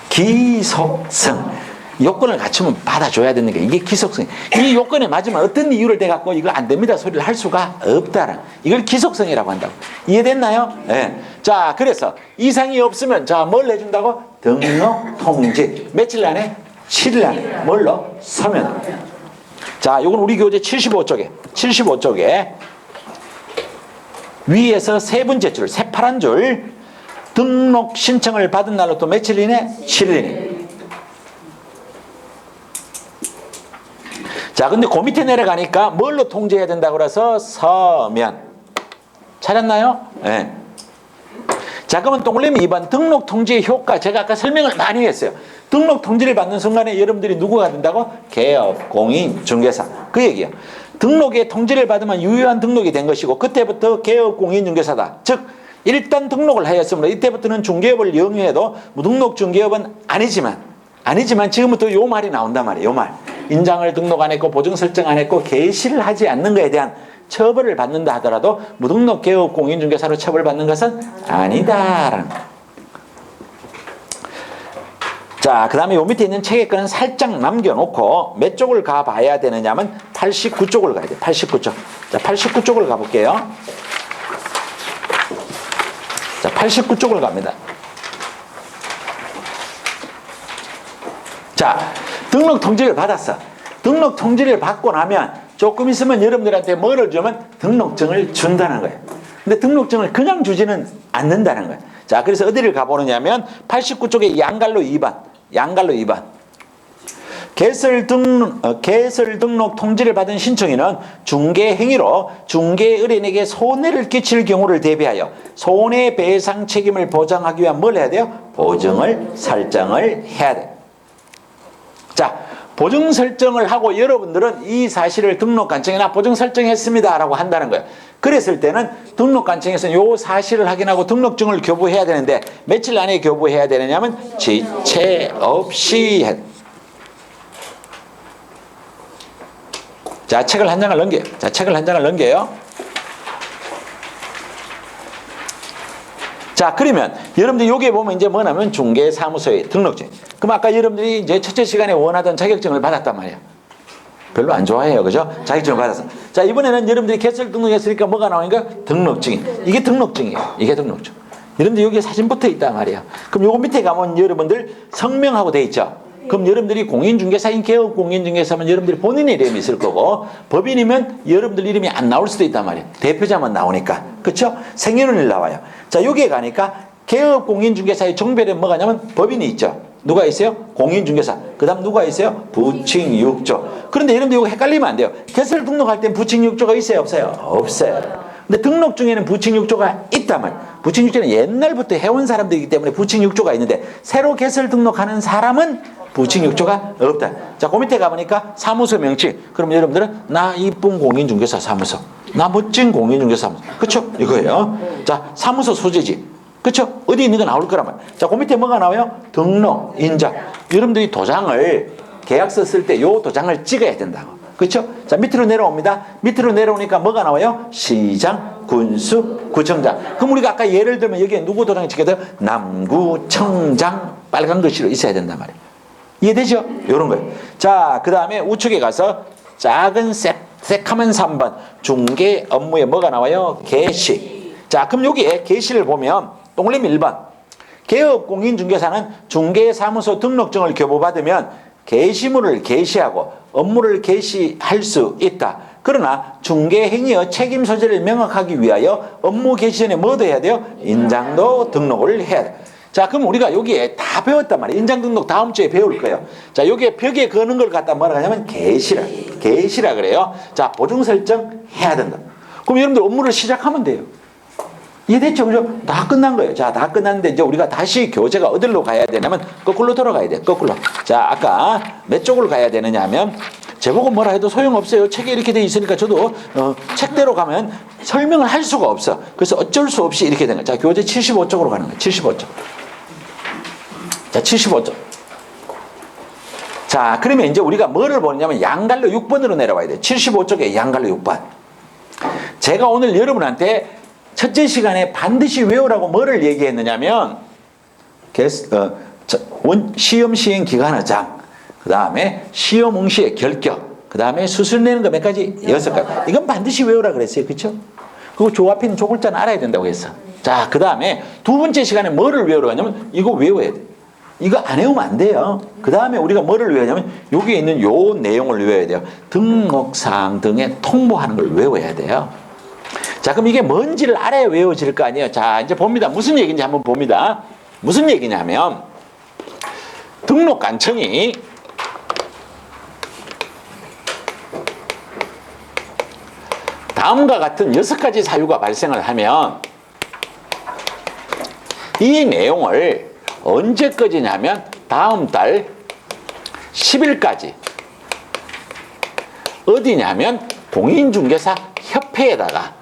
기속성. 요건을 갖추면 받아줘야 되는 게 이게 기속성. 이 요건에 맞으면 어떤 이유를 대갖고 이거 안 됩니다 소리를 할 수가 없다라. 이걸 기속성이라고 한다고. 이해됐나요? 네. 자, 그래서 이상이 없으면 자, 뭘 해준다고? 등록 통지. 며칠 안에? 7일 안에. 뭘로? 서면. 자, 요건 우리 교재 75쪽에 위에서 세 번째 줄, 새파란 줄, 등록 신청을 받은 날로 또 며칠 이내? 7일 이내. 자, 근데 그 밑에 내려가니까 뭘로 통지해야 된다고 그래서 서면. 찾았나요? 네. 자, 그러면 동그라미 2번 등록 통지의 효과. 제가 아까 설명을 많이 했어요. 등록 통지를 받는 순간에 여러분들이 누구가 된다고? 개업, 공인, 중개사. 그 얘기예요. 등록에 통지를 받으면 유효한 등록이 된 것이고 그때부터 개업, 공인, 중개사다. 즉 일단 등록을 하였으므로 이때부터는 중개업을 영위해도 무등록 중개업은 아니지만 지금부터 요 말이 나온단 말이에요. 요 말. 인장을 등록 안 했고 보증 설정 안 했고 개시를 하지 않는 것에 대한 처벌을 받는다 하더라도 무등록 개업, 공인, 중개사로 처벌받는 것은 아니다라는 거예요. 자, 그 다음에 요 밑에 있는 책의 거는 살짝 남겨놓고 몇 쪽을 가봐야 되느냐면 89쪽을 가야 돼요. 89쪽. 자, 89쪽을 가볼게요. 자, 89쪽을 갑니다. 자, 등록 통지를 받았어. 등록 통지를 받고 나면 조금 있으면 여러분들한테 뭐를 주면 등록증을 준다는 거예요. 근데 등록증을 그냥 주지는 않는다는 거예요. 자, 그래서 어디를 가보느냐면 89쪽에 양갈로 2번. 개설 등록 통지를 받은 신청인은 중개 행위로 중개 의뢰인에게 손해를 끼칠 경우를 대비하여 손해배상 책임을 보장하기 위한 뭘 해야 돼요? 보증을 설정을 해야 돼요. 자, 보증 설정을 하고 여러분들은 이 사실을 등록관청이나 보증 설정했습니다 라고 한다는 거예요. 그랬을 때는 등록관청에서는 요 사실을 확인하고 등록증을 교부해야 되는데 며칠 안에 교부해야 되느냐면 지체 없이 해. 자, 책을 한 장을 넘겨요. 자, 그러면 여러분들 여기에 보면 이제 뭐냐면 중개사무소의 등록증. 그럼 아까 여러분들이 이제 첫째 시간에 원하던 자격증을 받았단 말이야. 별로 안 좋아해요. 그죠? 자격증을 받았어. 자, 이번에는 여러분들이 개설 등록했으니까 뭐가 나오니까 등록증이. 이게 등록증이에요. 이게 등록증. 여러분들 여기에 사진 붙어 있단 말이야. 그럼 요거 밑에 가면 여러분들 성명하고 돼 있죠? 그럼 여러분들이 공인중개사인 개업 공인중개사면 여러분들이 본인의 이름이 있을 거고 법인이면 여러분들 이름이 안 나올 수도 있단 말이에요. 대표자만 나오니까. 그렇죠? 생년월일 나와요. 자, 여기에 가니까 개업 공인중개사의 종별에 뭐가 냐면 법인이 있죠. 누가 있어요? 공인중개사. 그 다음 누가 있어요? 부칙6조. 그런데 여러분들 이거 헷갈리면 안 돼요. 개설 등록할 땐 부칙6조가 있어요? 없어요? 없어요. 근데 등록 중에는 부칙6조가 있단 말이에요. 부칙6조는 옛날부터 해온 사람들이기 때문에 부칙6조가 있는데 새로 개설 등록하는 사람은 부칙6조가 없다. 자, 그 밑에 가보니까 사무소 명칭. 그럼 여러분들은 나 이쁜 공인중개사 사무소. 나 멋진 공인중개사 사무소. 그쵸? 이거예요. 자, 사무소 소재지. 그쵸? 어디 있는 거 나올 거란 말이에요. 자, 그 밑에 뭐가 나와요? 등록, 인장. 여러분들이 도장을 계약서 쓸 때 요 도장을 찍어야 된다고. 그렇죠? 자, 밑으로 내려옵니다. 밑으로 내려오니까 뭐가 나와요? 시장, 군수, 구청장. 그럼 우리가 아까 예를 들면 여기에 누구 도장이 찍혀야 돼요? 남구청장 빨간 글씨로 있어야 된단 말이에요. 이해되죠? 요런 거예요. 자, 그 다음에 우측에 가서 작은 새카만 3번 중개 업무에 뭐가 나와요? 개시. 자, 그럼 여기에 개시를 보면 동그라미 1번 개업 공인중개사는 중개사무소 등록증을 교부받으면 게시물을 게시하고 업무를 게시할 수 있다. 그러나 중개행위의 책임 소재를 명확하기 위하여 업무 개시 전에 뭐도 해야 돼요? 인장도 등록을 해야 돼요. 자, 그럼 우리가 여기에 다 배웠단 말이에요. 인장 등록 다음 주에 배울 거예요. 자, 여기에 벽에 거는 걸 갖다 뭐라 하냐면 게시라 그래요. 자, 보증 설정 해야 된다. 그럼 여러분들 업무를 시작하면 돼요. 이해됐죠? 그죠? 다 끝난 거예요. 자, 다 끝났는데 이제 우리가 다시 교재가 어디로 가야 되냐면 거꾸로 돌아가야 돼. 거꾸로. 자, 아까 몇 쪽으로 가야 되느냐 하면 제보고 뭐라 해도 소용없어요. 책에 이렇게 돼 있으니까 저도 책대로 가면 설명을 할 수가 없어. 그래서 어쩔 수 없이 이렇게 되는 거예요. 자, 교재 75쪽으로 가는 거예요. 75쪽. 자, 75쪽. 자, 그러면 이제 우리가 뭐를 보느냐면 양갈로 6번으로 내려와야 돼요. 75쪽에 양갈로 6번. 제가 오늘 여러분한테 첫째 시간에 반드시 외우라고 뭐를 얘기했느냐면 시험 시행 기간의 장, 그 다음에 시험 응시의 결격, 그 다음에 수술 내는 거 몇 가지? 6가지. 이건 반드시 외우라 그랬어요. 그렇죠? 그리고 조합인 조글자는 알아야 된다고 했어. 자, 그 다음에 두 번째 시간에 뭐를 외우라고 하냐면 이거 외워야 돼. 이거 안 외우면 안 돼요. 그 다음에 우리가 뭐를 외우냐면 여기에 있는 요 내용을 외워야 돼요. 등록사항 등에 통보하는 걸 외워야 돼요. 자, 그럼 이게 뭔지를 알아야 외워질 거 아니에요. 자, 이제 봅니다. 무슨 얘기인지 한번 봅니다. 무슨 얘기냐면 등록관청이 다음과 같은 6가지 사유가 발생을 하면 이 내용을 언제까지냐면 다음 달 10일까지 어디냐면 공인중개사 협회에다가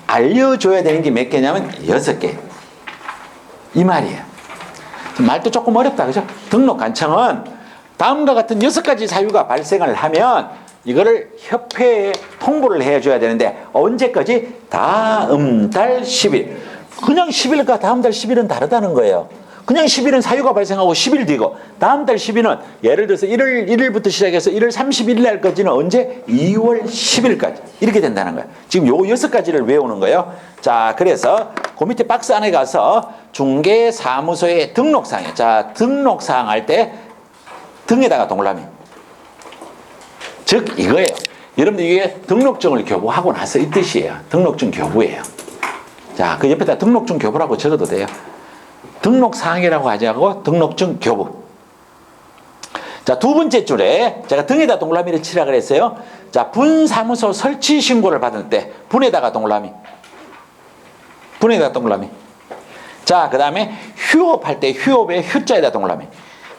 알려줘야 되는 게 몇 개냐면 6개. 이 말이에요. 말도 조금 어렵다. 그죠? 등록관청은 다음과 같은 6가지 사유가 발생을 하면 이거를 협회에 통보를 해줘야 되는데 언제까지? 다음 달 10일. 그냥 10일과 다음 달 10일은 다르다는 거예요. 그냥 10일은 사유가 발생하고 10일 뒤고 다음 달 10일은 예를 들어서 1월 1일부터 시작해서 1월 31일 날까지는 언제? 2월 10일까지 이렇게 된다는 거예요. 지금 요 6가지를 외우는 거예요. 자, 그래서 그 밑에 박스 안에 가서 중개사무소의 등록사항이에요. 자, 등록사항 할 때 등에다가 동그라미. 즉 이거예요. 여러분들 이게 등록증을 교부하고 나서 이 뜻이에요. 등록증 교부예요. 자, 그 옆에다 등록증 교부라고 적어도 돼요. 등록사항이라고 하지 않고 등록증 교부. 자, 두 번째 줄에 제가 등에다 동그라미를 치라 그랬어요. 자, 분사무소 설치 신고를 받을 때 분에다가 동그라미. 분에다가 동그라미. 자, 그 다음에 휴업할 때 휴업에 휴자에다 동그라미.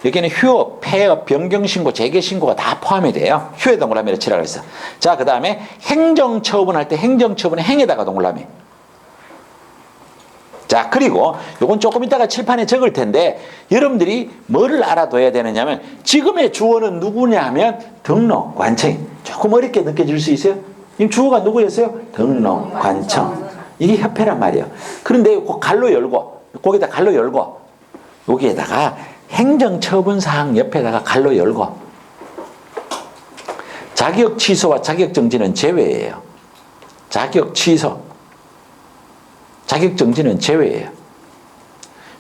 여기는 휴업, 폐업, 변경신고, 재개신고가 다 포함이 돼요. 휴에 동그라미를 치라 그랬어. 자, 그 다음에 행정처분할 때 행정처분에 행에다가 동그라미. 자, 그리고 요건 조금 이따가 칠판에 적을 텐데 여러분들이 뭐를 알아둬야 되느냐면 지금의 주어는 누구냐 하면 등록관청. 조금 어렵게 느껴질 수 있어요? 지금 주어가 누구였어요? 등록관청. 이게 협회란 말이에요. 그런데 갈로 열고 거기다 갈로 열고 여기에다가 행정처분사항 옆에다가 갈로 열고 자격 취소와 자격 정지는 제외예요. 자격 취소. 자격 정지는 제외예요.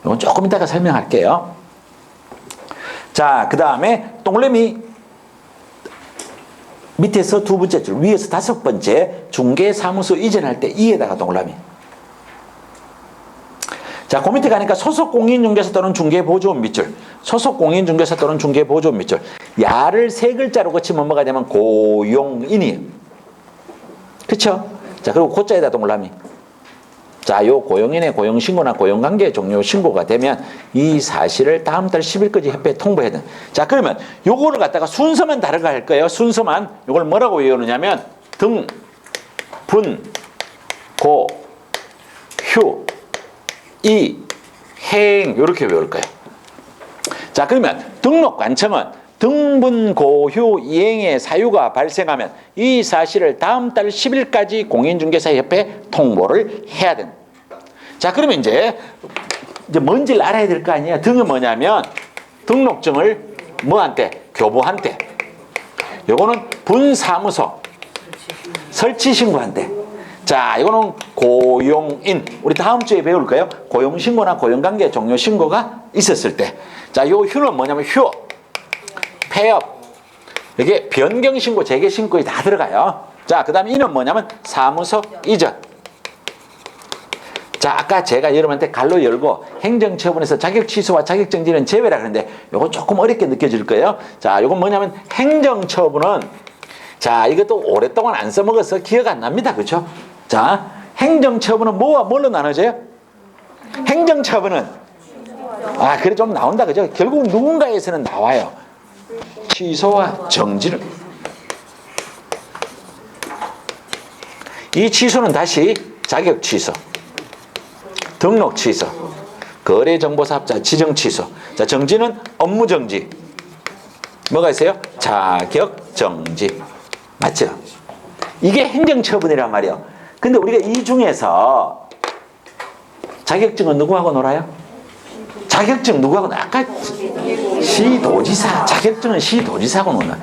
이건 조금 이따가 설명할게요. 자, 그 다음에 동그라미 밑에서 두 번째 줄, 위에서 다섯 번째 중개사무소 이전할 때 이에다가 동그라미. 자, 그 밑에 가니까 소속 공인중개사 또는 중개보조원 밑줄. 소속 공인중개사 또는 중개보조원 밑줄. 야를 세 글자로 거치면 뭐가 되면 고용인이에요. 그쵸? 자, 그리고 고자에다 동그라미. 자, 요 고용인의 고용신고나 고용관계 종료 신고가 되면 이 사실을 다음 달 10일까지 협회에 통보해야 돼. 자, 그러면 요거를 갖다가 순서만 다르게 할 거예요. 순서만. 요걸 뭐라고 외우느냐면 등, 분, 고, 휴, 이, 행 요렇게 외울 거예요. 자, 그러면 등록관청은 등분, 고휴, 이행의 사유가 발생하면 이 사실을 다음 달 10일까지 공인중개사협회에 통보를 해야 된다. 자, 그러면 이제 뭔지를 알아야 될 거 아니에요. 등은 뭐냐면 등록증을 뭐한테? 교부한테. 요거는 분사무소, 설치신고한테. 자, 이거는 고용인. 우리 다음 주에 배울까요? 고용신고나 고용관계 종료 신고가 있었을 때. 자, 요 휴는 뭐냐면 휴. 폐업, 이게 변경신고, 재개신고에 다 들어가요. 자, 그 다음에 이는 뭐냐면 사무소 이전. 자, 아까 제가 여러분한테 갈로 열고 행정처분에서 자격취소와 자격정지는 제외라 그랬는데 요거 조금 어렵게 느껴질 거예요. 자, 요건 뭐냐면 행정처분은 자, 이것도 오랫동안 안 써먹어서 기억 안 납니다. 그렇죠? 자, 행정처분은 뭐와 뭘로 나눠져요? 행정처분은 그래 좀 나온다. 그죠? 결국 누군가에서는 나와요. 취소와 정지를. 이 취소는 다시 자격 취소, 등록 취소, 거래정보사업자 지정 취소. 자, 정지는 업무 정지. 뭐가 있어요? 자격 정지. 맞죠? 이게 행정처분이란 말이에요. 근데 우리가 이 중에서 자격증은 누구하고 놀아요? 자격증 누구하고 놀아요? 아까 시도지사, 자격증은 시도지사하고 노는.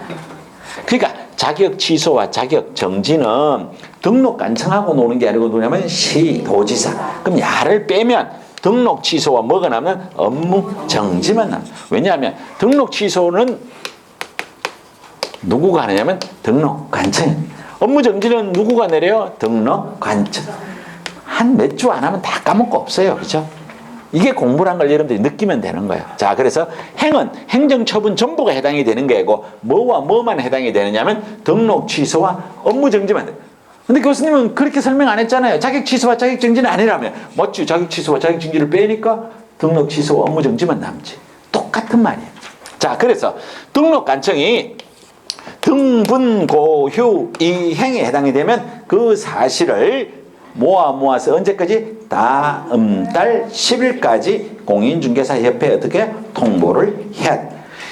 그러니까 자격 취소와 자격 정지는 등록관청하고 노는 게 아니고 누구냐면 시도지사. 그럼 야를 빼면 등록 취소와 뭐가 나면 업무 정지만 나. 왜냐하면 등록 취소는 누구가 하느냐면 등록관청. 업무 정지는 누구가 내려요? 등록관청. 한 몇 주 안 하면 다 까먹고 없어요. 그렇죠? 이게 공부란 걸 여러분들이 느끼면 되는 거예요. 자, 그래서 행은 행정처분 전부가 해당이 되는 거고 뭐와 뭐만 해당이 되느냐면 등록 취소와 업무 정지만 돼요. 근데 교수님은 그렇게 설명 안 했잖아요. 자격 취소와 자격 정지는 아니라면. 맞지? 자격 취소와 자격 정지를 빼니까 등록 취소와 업무 정지만 남지. 똑같은 말이에요. 자, 그래서 등록관청이 등분, 고휴, 이행에 해당이 되면 그 사실을 모아서 언제까지? 다음 달 10일까지 공인중개사협회에 어떻게 통보를 해야 돼.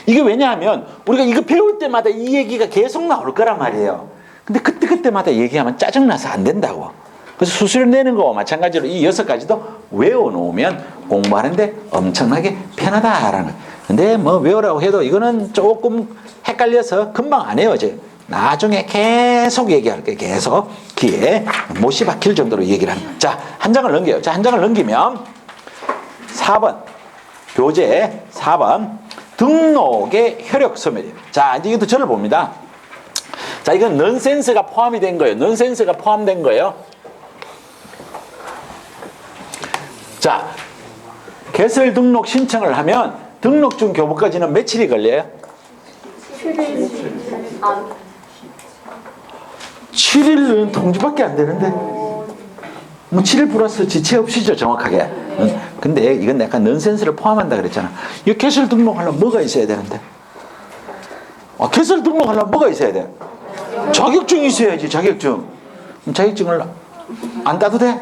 이게 왜냐하면 우리가 이거 배울 때마다 이 얘기가 계속 나올 거란 말이에요. 근데 그때마다 얘기하면 짜증나서 안 된다고. 그래서 수수료 내는 거와 마찬가지로 이 6가지도 외워놓으면 공부하는데 엄청나게 편하다라는 거예요. 근데 뭐 외우라고 해도 이거는 조금 헷갈려서 금방 안 해요. 이제 나중에 계속 얘기할 거예요. 계속 귀에 못이 박힐 정도로 얘기를 하는 거예요. 자, 한 장을 넘겨요. 자, 한 장을 넘기면 4번 교재 4번 등록의 효력 소멸이에요. 자, 이제 이것도 저를 봅니다. 자, 이건 넌센스가 포함이 된 거예요. 넌센스가 포함된 거예요. 자, 개설 등록 신청을 하면 등록증 교부까지는 며칠이 걸려요? 7일은 통지밖에 안 되는데 뭐 7일 플러스 지체 없이죠, 정확하게. 근데 이건 약간 넌센스를 포함한다 그랬잖아. 이 개설 등록하려면 뭐가 있어야 되는데? 개설 등록하려면 뭐가 있어야 돼? 자격증이 있어야지. 자격증. 그럼 자격증을 안 따도 돼?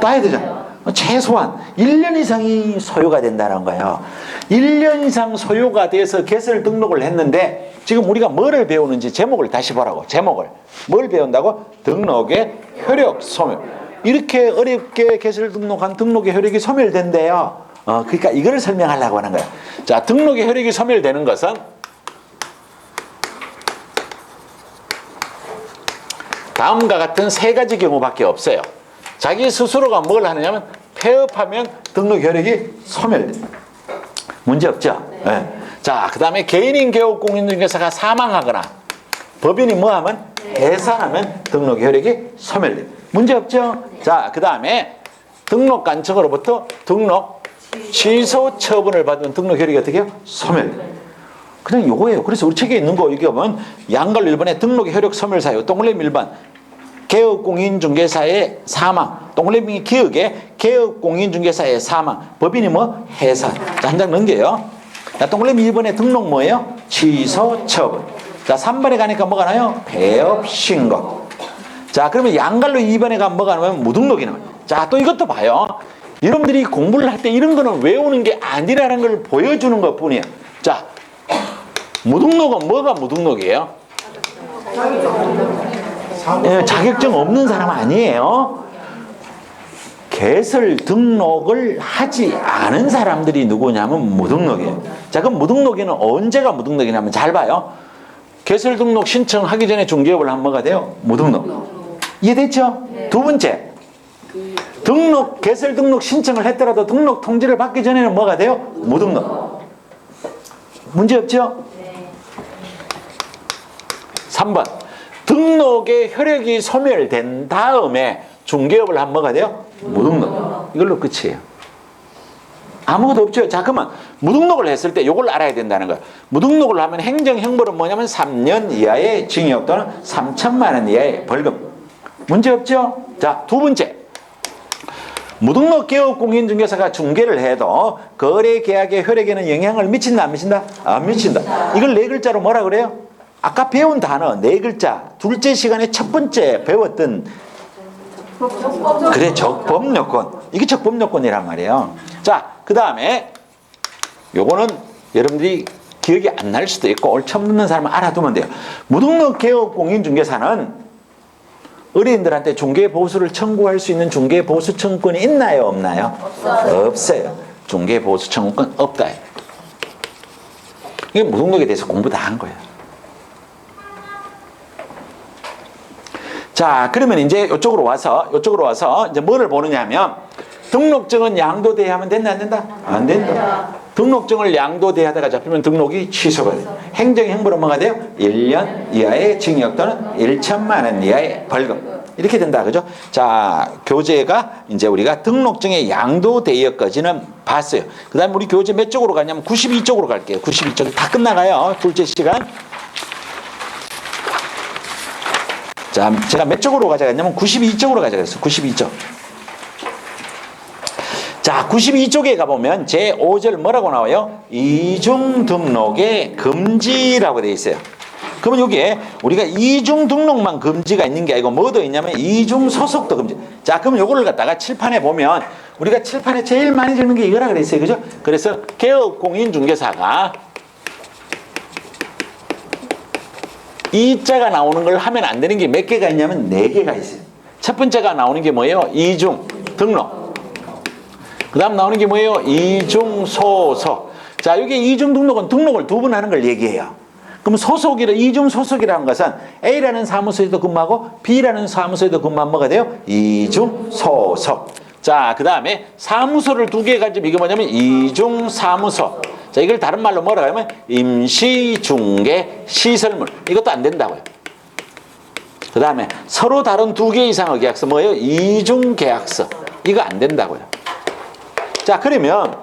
따야 되잖아. 최소한 1년 이상이 소요가 된다는 거예요. 1년 이상 소요가 돼서 개설 등록을 했는데 지금 우리가 뭐를 배우는지 제목을 다시 보라고. 제목을. 뭘 배운다고? 등록의 효력 소멸. 이렇게 어렵게 개설 등록한 등록의 효력이 소멸된대요. 그러니까 이거를 설명하려고 하는 거예요. 자, 등록의 효력이 소멸되는 것은 다음과 같은 3가지 경우밖에 없어요. 자기 스스로가 뭘 하느냐면 폐업하면 등록 효력이 소멸돼. 문제 없죠? 네. 자, 그 다음에 개인인 개업 공인중개사가 사망하거나 법인이 뭐하면 해산하면 등록 효력이 소멸돼요. 문제 없죠? 자, 그 다음에 등록 관청으로부터 등록 취소 처분을 받은 등록 효력이 어떻게 해요? 소멸돼요. 그냥 요거예요. 그래서 우리 책에 있는 거 이게 보면 양갈로 1번에 등록 효력 소멸 사유, 동그라미 1번 개업공인중개사의 사망, 동그라미 기억에 개업공인중개사의 사망, 법인이 뭐? 해산. 자, 한 장 넘겨요. 자, 동그라미 1번에 등록 뭐예요? 취소 처분. 자, 3번에 가니까 뭐가 나요? 폐업 신고. 자, 그러면 양갈로 2번에 가면 뭐가 나면 무등록이 나와요. 자, 또 이것도 봐요. 여러분들이 공부를 할 때 이런 거는 외우는 게 아니라는 걸 보여주는 것 뿐이에요. 자, 무등록은 뭐가 무등록이에요? 자격증 없는 사람 아니에요. 개설 등록을 하지 않은 사람들이 누구냐면 무등록이에요. 자, 그럼 무등록에는 언제가 무등록이냐면 잘 봐요. 개설 등록 신청하기 전에 중개업을 하면 뭐가 돼요? 무등록. 이해됐죠? 네. 두 번째, 등록 개설 등록 신청을 했더라도 등록 통지를 받기 전에는 뭐가 돼요? 무등록. 문제 없죠? 네. 3번, 등록의 효력이 소멸된 다음에 중개업을 하면 뭐가 돼요? 무등록. 이걸로 끝이에요. 아무것도 없죠. 자, 그러면 무등록을 했을 때 이걸 알아야 된다는 거예요. 무등록을 하면 행정형벌은 뭐냐면 3년 이하의 징역 또는 3천만 원 이하의 벌금. 문제 없죠? 자, 두 번째, 무등록 개업 공인중개사가 중개를 해도 거래 계약의 효력에는 영향을 미친다 안 미친다? 안 미친다. 이걸 네 글자로 뭐라 그래요? 아까 배운 단어 네 글자, 둘째 시간에 첫 번째 배웠던 그래, 적법요건. 이게 적법요건이란 말이에요. 자, 그 다음에 요거는 여러분들이 기억이 안 날 수도 있고 오늘 처음 듣는 사람은 알아두면 돼요. 무등록 개업 공인중개사는 의뢰인들한테 중개보수를 청구할 수 있는 중개보수 청구권이 있나요? 없나요? 없어요. 중개보수 청구권 없다. 이게 무등록에 대해서 공부 다 한 거예요. 자, 그러면 이제 이쪽으로 와서 이제 뭐를 보느냐 하면 등록증은 양도돼야 하면 된다 안 된다? 안 된다. 등록증을 양도돼야 하다가 잡히면 등록이 취소가 돼요. 행정형벌은 뭐가 돼요? 1년 이하의 징역 또는 1천만 원 이하의 벌금. 이렇게 된다. 그죠? 자, 교재가 이제 우리가 등록증에 양도되어까지는 봤어요. 그 다음에 우리 교재 몇 쪽으로 가냐면 92쪽으로 갈게요. 92쪽. 다 끝나가요. 둘째 시간. 자, 제가 몇 쪽으로 가져갔냐면 92쪽으로 가져갔어요. 92쪽. 자, 92쪽에 가보면 제5절 뭐라고 나와요? 이중 등록의 금지라고 되어 있어요. 그러면 여기에 우리가 이중 등록만 금지가 있는 게 아니고 뭐도 있냐면 이중 소속도 금지. 자, 그러면 요거를 갖다가 칠판에 보면 우리가 칠판에 제일 많이 적는 게 이거라 그랬어요. 그죠? 그래서 개업 공인중개사가 이자가 나오는 걸 하면 안 되는 게 몇 개가 있냐면 4개가 있어요. 첫 번째가 나오는 게 뭐예요? 이중 등록. 그 다음 나오는 게 뭐예요? 이중 소속. 자, 여기 이중 등록은 등록을 2번 하는 걸 얘기해요. 그럼 이중 소속이라는 것은 A라는 사무소에도 근무하고 B라는 사무소에도 근무하면 뭐가 돼요? 이중 소속. 자, 그 다음에 사무소를 2개 가지면 이게 뭐냐면 이중 사무소. 자, 이걸 다른 말로 뭐라고 하면 임시중개 시설물. 이것도 안 된다고요. 그 다음에 서로 다른 2개 이상의 계약서 뭐예요? 이중계약서. 이거 안 된다고요. 자, 그러면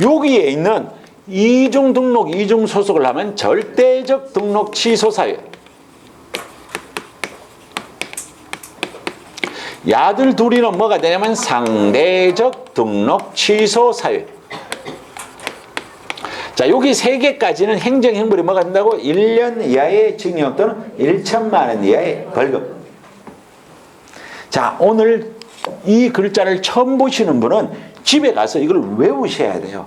여기에 있는 이중 등록, 이중 소속을 하면 절대적 등록 취소 사유. 야들 둘이는 뭐가 되냐면 상대적 등록 취소 사유. 자, 여기 3개까지는 행정형벌이 뭐가 된다고? 1년 이하의 징역 또는 1천만 원 이하의 벌금. 자, 오늘 이 글자를 처음 보시는 분은 집에 가서 이걸 외우셔야 돼요.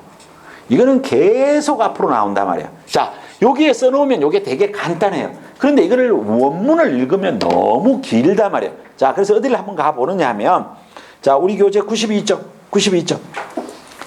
이거는 계속 앞으로 나온단 말이에요. 자, 여기에 써놓으면 이게 되게 간단해요. 그런데 이거를 원문을 읽으면 너무 길단 말이에요. 자, 그래서 어디를 한번 가보느냐 하면, 자, 우리 교재 92쪽.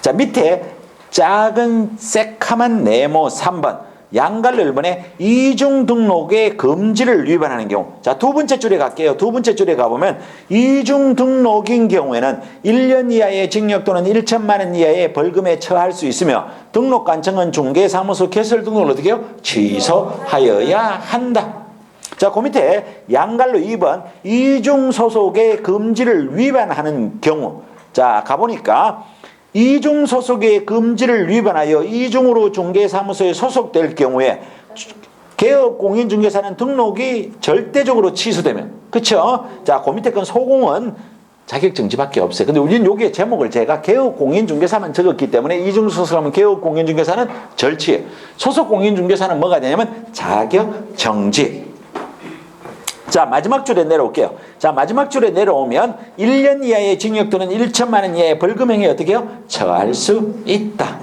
자, 밑에 작은 새카만 네모 3번. 양갈로 1번에 이중 등록의 금지를 위반하는 경우. 자, 두 번째 줄에 갈게요. 두 번째 줄에 가보면 이중 등록인 경우에는 1년 이하의 징역 또는 1천만 원 이하의 벌금에 처할 수 있으며 등록관청은 중개사무소 개설 등록을 어떻게 해요? 취소하여야 한다. 자, 그 밑에 양갈로 2번 이중 소속의 금지를 위반하는 경우. 자, 가보니까 이중 소속의 금지를 위반하여 이중으로 중개사무소에 소속될 경우에 개업 공인중개사는 등록이 절대적으로 취소되면, 그쵸? 자, 그 밑에 건 소공은 자격정지밖에 없어요. 근데 우리는 여기에 제목을 제가 개업 공인중개사만 적었기 때문에 이중 소속하면 개업 공인중개사는 절취, 소속 공인중개사는 뭐가 되냐면 자격정지. 자, 마지막 줄에 내려올게요. 자, 마지막 줄에 내려오면 1년 이하의 징역 또는 1천만 원 이하의 벌금형에 어떻게 해요? 처할 수 있다.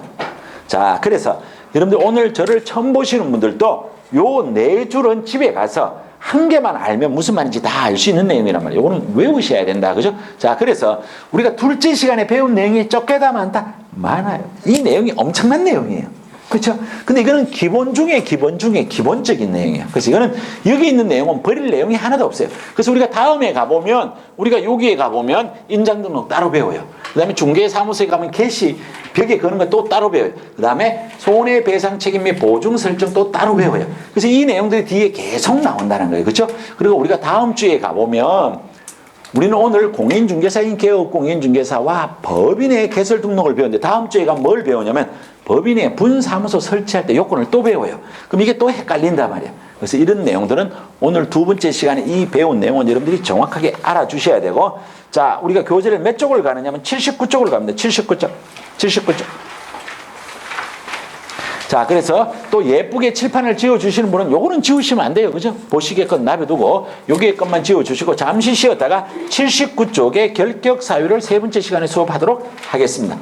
자, 그래서 여러분들 오늘 저를 처음 보시는 분들도 요 네 줄은 집에 가서 한 개만 알면 무슨 말인지 다 알 수 있는 내용이란 말이에요. 이거는 외우셔야 된다. 그죠? 자, 그래서 우리가 둘째 시간에 배운 내용이 적게다 많다? 많아요. 이 내용이 엄청난 내용이에요. 그렇죠? 근데 이거는 기본 중에 기본적인 내용이에요. 그래서 이거는 여기 있는 내용은 버릴 내용이 하나도 없어요. 그래서 우리가 다음에 가보면, 우리가 여기에 가보면 인장 등록 따로 배워요. 그 다음에 중개사무소에 가면 개시, 벽에 거는 거 또 따로 배워요. 그 다음에 손해배상 책임 및 보증 설정 또 따로 배워요. 그래서 이 내용들이 뒤에 계속 나온다는 거예요. 그렇죠? 그리고 우리가 다음 주에 가보면 우리는 오늘 공인중개사인 개업 공인중개사와 법인의 개설 등록을 배웠는데 다음 주에 가면 뭘 배우냐면 법인의 분사무소 설치할 때 요건을 또 배워요. 그럼 이게 또 헷갈린단 말이에요. 그래서 이런 내용들은 오늘 두 번째 시간에 이 배운 내용은 여러분들이 정확하게 알아주셔야 되고, 자, 우리가 교재를 몇 쪽을 가느냐면 79쪽을 갑니다. 79쪽. 자, 그래서 또 예쁘게 칠판을 지어주시는 분은 요거는 지우시면 안 돼요. 그죠? 보시게끔 놔둬두고 여기에 것만 지워주시고 잠시 쉬었다가 79쪽의 결격 사유를 세 번째 시간에 수업하도록 하겠습니다.